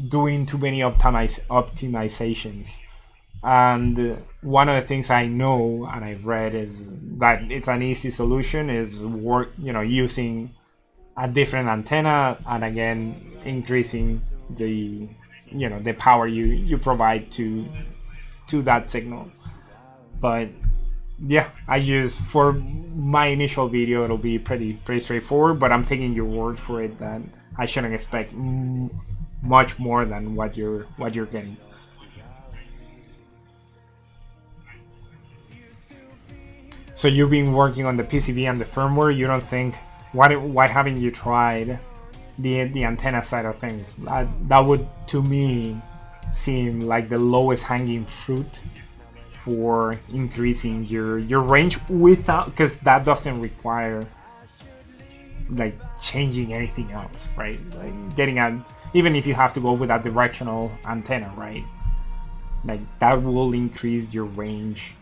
doing too many optimizations. And one of the things I know and I've read is that it's an easy solution is using a different antenna, and again increasing the the power you provide to that signal. But yeah, I just for my initial video it'll be pretty straightforward, but I'm taking your word for it that I shouldn't expect much more than what you're getting. So you've been working on the PCB and the firmware. You don't think why haven't you tried the antenna side of things? That would to me seem like the lowest hanging fruit for increasing your range without, because that doesn't require like changing anything else, right? Like getting a, even if you have to go with a directional antenna, right? Like that will increase your range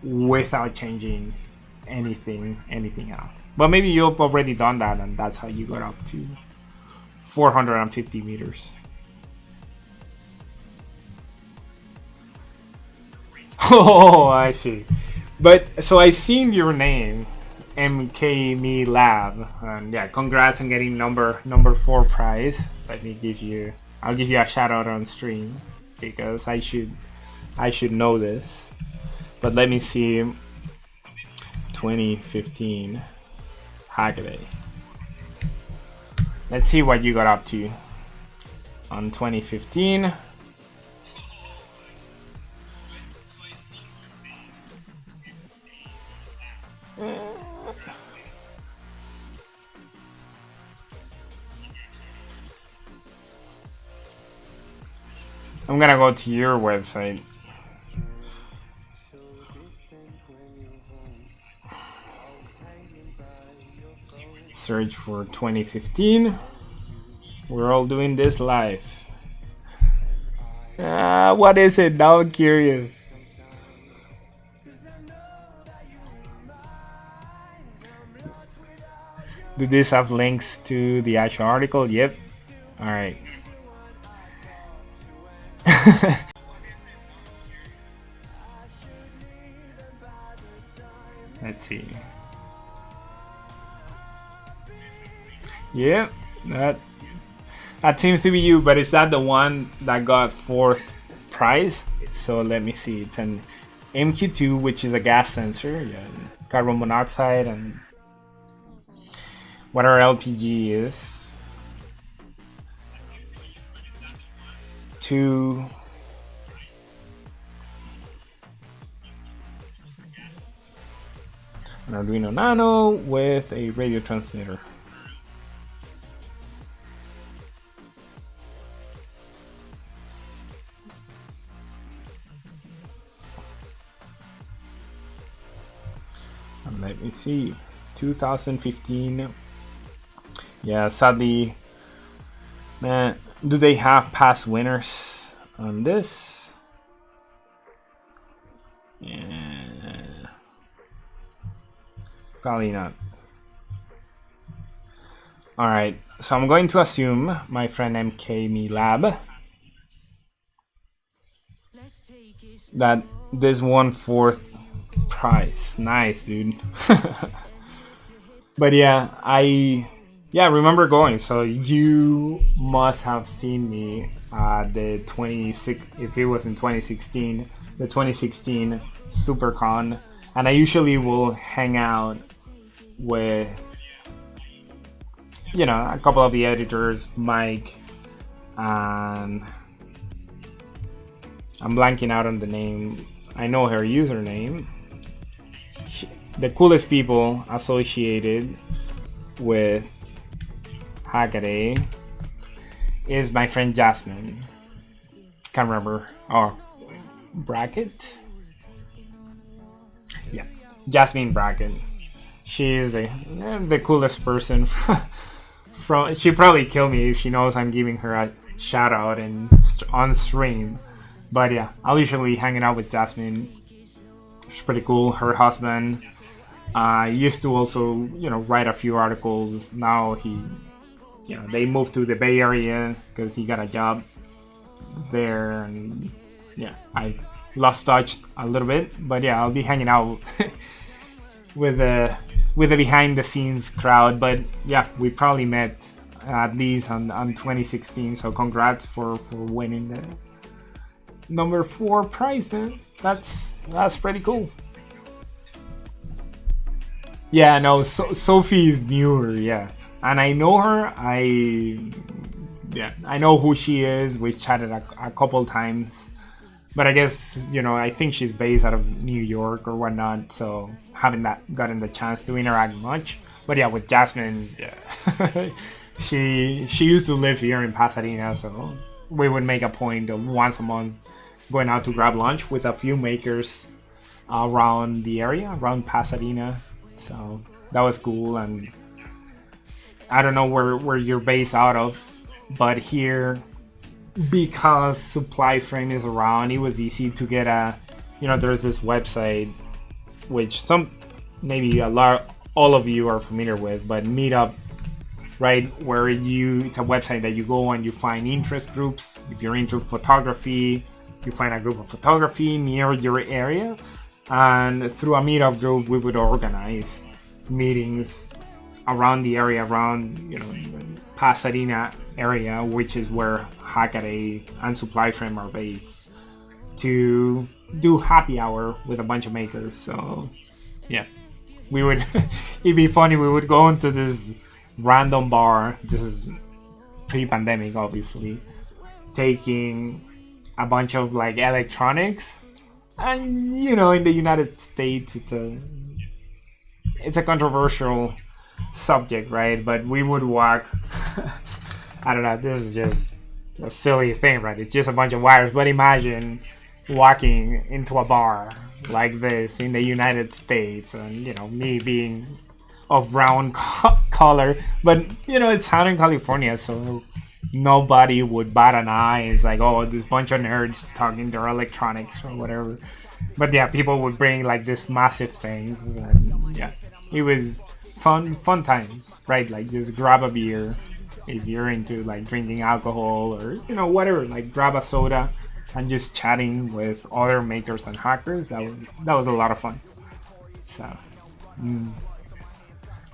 without changing anything else. But maybe you've already done that and that's how you got up to 450 meters. Oh, I see. But so I seen your name, MK Me Lab, and yeah, congrats on getting number 4 prize. Let me give you, I'll give you a shout out on stream because I should know this. But let me see, 2015 Hackaday. Let's see what you got up to on 2015. I'm gonna go to your website. Search for 2015. We're all doing this live. What is it? Now I'm curious. Do these have links to the actual article? Yep. Alright. Let's see. Yeah, that seems to be you, but is that the one that got 4th prize? So let me see. It's an MQ2, which is a gas sensor, yeah, carbon monoxide, and what our LPG is. 2. An Arduino Nano with a radio transmitter. And let me see, 2015. Yeah, sadly, man, do they have past winners on this? Yeah, probably not. Alright, so I'm going to assume my friend MK Me Lab that this won 4th prize. Nice, dude. But yeah, I remember going. So you must have seen me at the 26, if it was in 2016, the 2016 SuperCon, and I usually will hang out with, you know, a couple of the editors, Mike, and I'm blanking out on the name. I know her username. The coolest people associated with Hackaday is my friend Jasmine. Can't remember. Oh, Brackett? Yeah, Jasmine Brackett. She is the coolest person from. She'd probably kill me if she knows I'm giving her a shout out on stream. But yeah, I'll usually be hanging out with Jasmine. She's pretty cool. Her husband used to also, you know, write a few articles. Now he, you know, they moved to the Bay Area because he got a job there, and yeah, I lost touch a little bit. But yeah, I'll be hanging out with the behind the scenes crowd. But yeah, we probably met at least on 2016. So congrats for winning the number 4 prize, man. That's pretty cool. Yeah, no, Sophie is newer, yeah. And I know her, yeah, I know who she is. We chatted a couple times. But I guess, I think she's based out of New York or whatnot, so haven't that gotten the chance to interact much. But yeah, with Jasmine, yeah. she used to live here in Pasadena, so we would make a point of once a month going out to grab lunch with a few makers around the area, around Pasadena. So that was cool. And I don't know where you're based out of, but here, because supply frame is around, it was easy to get there's this website which maybe all of you are familiar with, but Meetup, right, where it's a website that you go and you find interest groups. If you're into photography, you find a group of photography near your area, and through a Meetup group we would organize meetings around the area, around Pasadena area, which is where Hackaday and Supply Frame are based, to do happy hour with a bunch of makers. So yeah, we would it'd be funny, we would go into this random bar. This is pre-pandemic, obviously, taking a bunch of like electronics, and in the United States it's a controversial subject, right? But we would walk I don't know, this is just a silly thing, right? It's just a bunch of wires, but imagine walking into a bar like this in the United States, and me being of brown color, but it's Southern California, so nobody would bat an eye. It's like, oh, this bunch of nerds talking their electronics or whatever. But yeah, people would bring like this massive thing, and yeah, it was fun times, right? Like, just grab a beer if you're into like drinking alcohol, or whatever, like grab a soda and just chatting with other makers and hackers. That was a lot of fun. So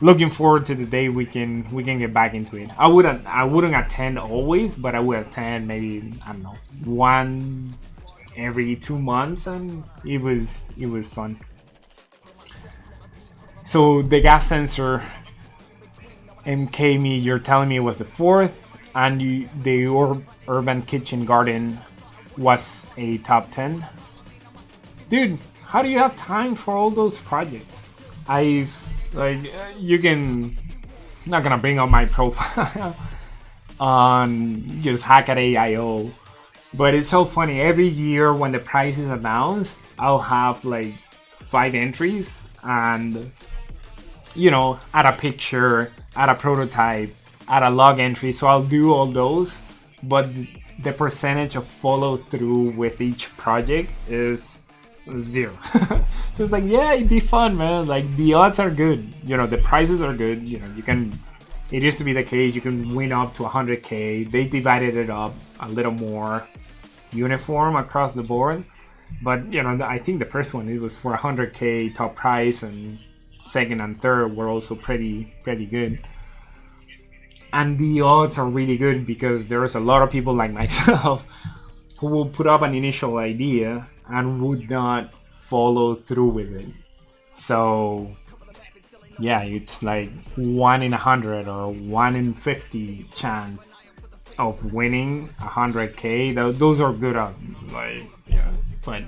looking forward to the day we can get back into it. I wouldn't attend always, but I would attend maybe, I don't know, one every 2 months, and it was fun. So the gas sensor, MK, you're telling me, was the fourth, and the urban kitchen garden was a top 10. Dude, how do you have time for all those projects? You can, I'm not gonna bring up my profile on just Hackaday.io, but it's so funny. Every year when the prize is announced, I'll have like 5 entries, and add a picture, add a prototype, add a log entry. So I'll do all those, but the percentage of follow through with each project is 0. So it's like, yeah, it'd be fun, man. Like, the odds are good. The prizes are good. You can. It used to be the case you can win up to 100K. They divided it up a little more uniform across the board. But I think the first one, it was for 100K top prize, and second and third were also pretty good. And the odds are really good because there's a lot of people like myself who will put up an initial idea and would not follow through with it. So yeah, it's like 1 in 100 or 1 in 50 chance of winning 100K. Those are good odds. Like, yeah, but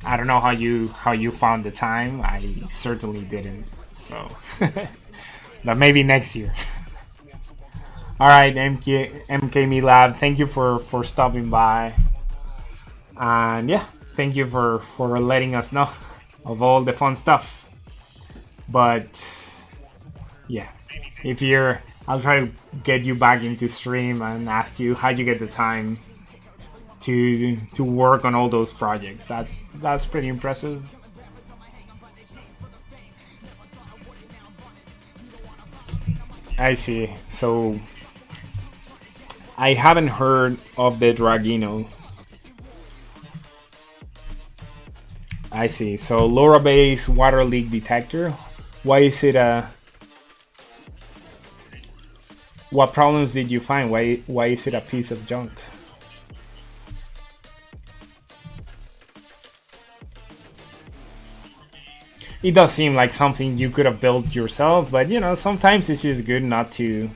I don't know how you found the time. I certainly didn't. So, but maybe next year. All right, MK Me Lab. Thank you for stopping by, and yeah, thank you for letting us know of all the fun stuff. But yeah, I'll try to get you back into stream and ask you how'd you get the time to work on all those projects. That's pretty impressive. I see. So I haven't heard of the Dragino. I see. So LoRa-based water leak detector. Why is it what problems did you find? Why is it a piece of junk? it does seem like something you could have built yourself, but you know, sometimes it's just good not to,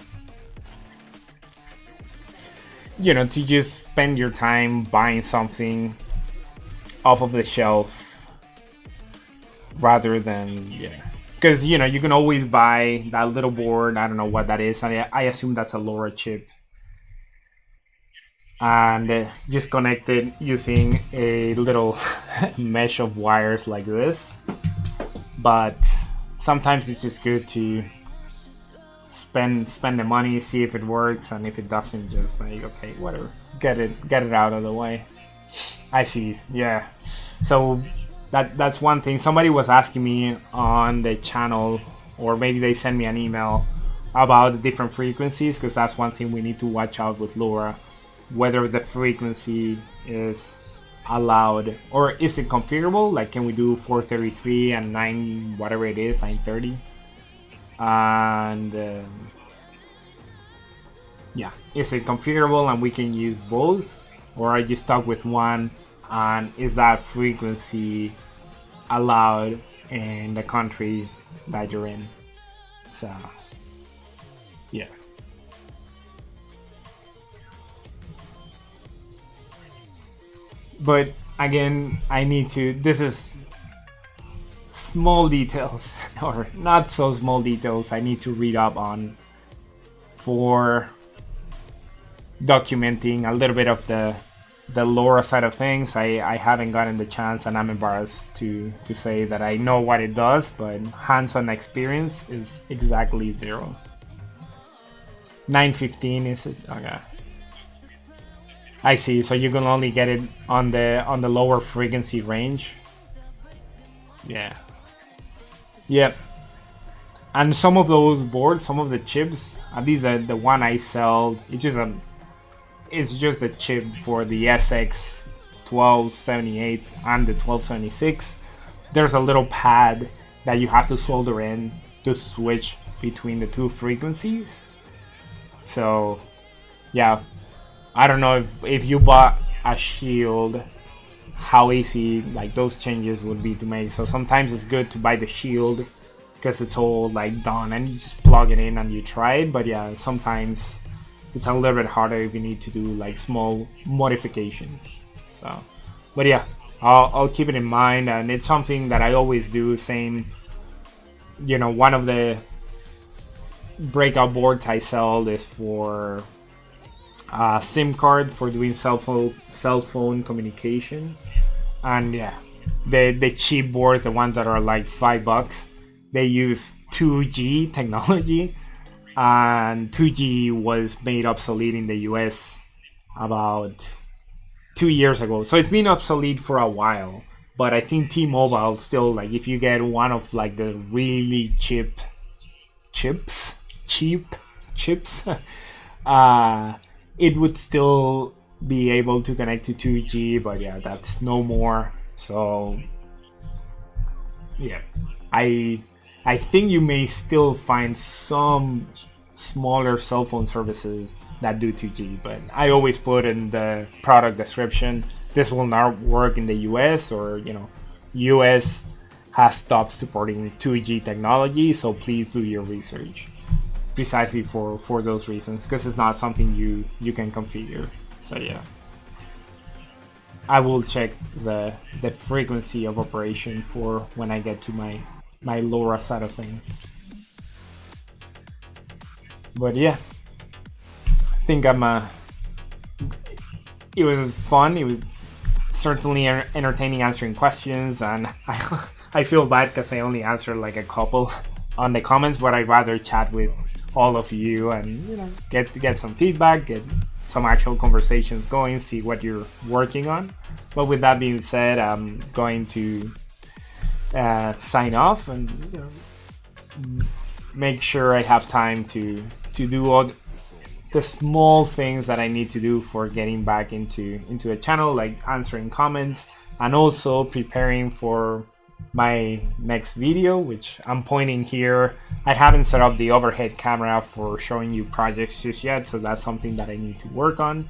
you know, to just spend your time buying something off of the shelf rather than, yeah. Because, you know, you can always buy that little board. I don't know what that is. I assume that's a LoRa chip. And just connect it using a little mesh of wires like this. But sometimes it's just good to spend the money, see if it works, and if it doesn't, just like, okay, whatever, get it out of the way. I see, yeah. So that's one thing. Somebody was asking me on the channel, or maybe they sent me an email about the different frequencies, because that's one thing we need to watch out with LoRa, whether the frequency is allowed or is it configurable, like can we do 433 and 9 whatever it is, 930, and yeah, is it configurable and we can use both, or are you stuck with one, and is that frequency allowed in the country that you're in? So yeah. But again, I need to, this is small details, or not so small details, I need to read up on for documenting a little bit of the LoRa side of things. I haven't gotten the chance, and I'm embarrassed to say that I know what it does, but hands-on experience is exactly 0. 915 is it? Okay. I see. So you can only get it on the lower frequency range. Yeah. Yep. And some of those boards, some of the chips, at least the one I sell, it's just a chip for the SX 1278 and the 1276. There's a little pad that you have to solder in to switch between the two frequencies. So yeah, I don't know if you bought a shield, how easy like those changes would be to make. So sometimes it's good to buy the shield because it's all like done and you just plug it in and you try it. But yeah, sometimes it's a little bit harder if you need to do like small modifications. So, but yeah, I'll keep it in mind, and it's something that I always do. Same, you know, one of the breakout boards I sell is for SIM card for doing cell phone communication, and yeah, the cheap boards, the ones that are like $5, they use 2G technology, and 2G was made obsolete in the US about 2 years ago. So it's been obsolete for a while, but I think T-Mobile still, like, if you get one of like the really cheap chips, it would still be able to connect to 2G, but yeah, that's no more. So yeah, I think you may still find some smaller cell phone services that do 2G, but I always put in the product description, this will not work in the US, or, you know, US has stopped supporting 2G technology, so please do your research. Precisely for those reasons, because it's not something you can configure. So yeah, I will check the frequency of operation for when I get to my LoRa side of things. But yeah, I think it was fun. It was certainly entertaining answering questions, and I feel bad because I only answered like a couple on the comments, but I'd rather chat with all of you and, you know, get some feedback, get some actual conversations going, see what you're working on. But with that being said, I'm going to sign off and, you know, make sure I have time to do all the small things that I need to do for getting back into the channel, like answering comments and also preparing for my next video, which I'm pointing here. I haven't set up the overhead camera for showing you projects just yet, so that's something that I need to work on.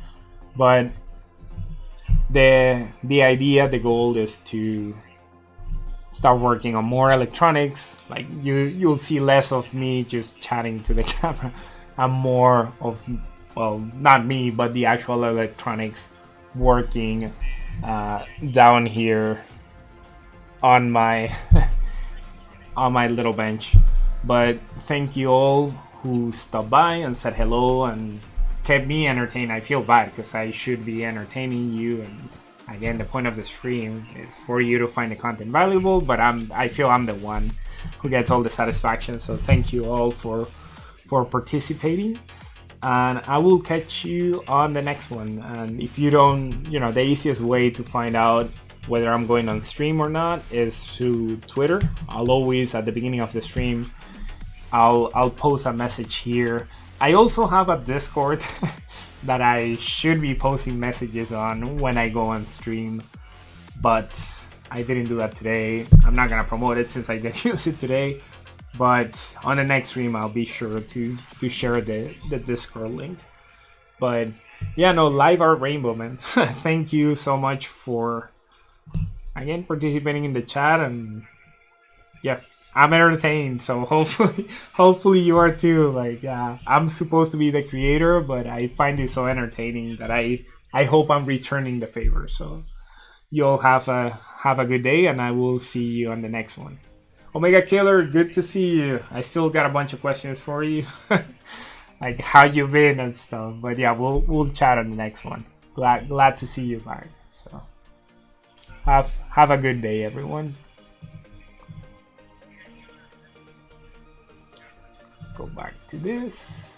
But the idea, the goal is to start working on more electronics. Like you'll see less of me just chatting to the camera, and more of, well, not me, but the actual electronics working down here on my on my little bench. But thank you all who stopped by and said hello and kept me entertained. I feel bad because I should be entertaining you, and again, the point of the stream is for you to find the content valuable, but I feel I'm the one who gets all the satisfaction. So thank you all for participating, and I will catch you on the next one. And if you don't, you know, the easiest way to find out whether I'm going on stream or not is through Twitter. I'll always, at the beginning of the stream, I'll post a message here. I also have a Discord that I should be posting messages on when I go on stream, but I didn't do that today. I'm not gonna promote it since I didn't use it today, but on the next stream I'll be sure to share the Discord link. But yeah, no, Live Art Rainbow, man. Thank you so much for, again, participating in the chat, and yeah, I'm entertained, so hopefully you are too. Like, I'm supposed to be the creator, but I find it so entertaining that I hope I'm returning the favor. So you all have a good day, and I will see you on the next one. Omega Killer, good to see you. I still got a bunch of questions for you, like how you been and stuff. But yeah, we'll chat on the next one. Glad to see you back. So have a good day, everyone. Go back to this.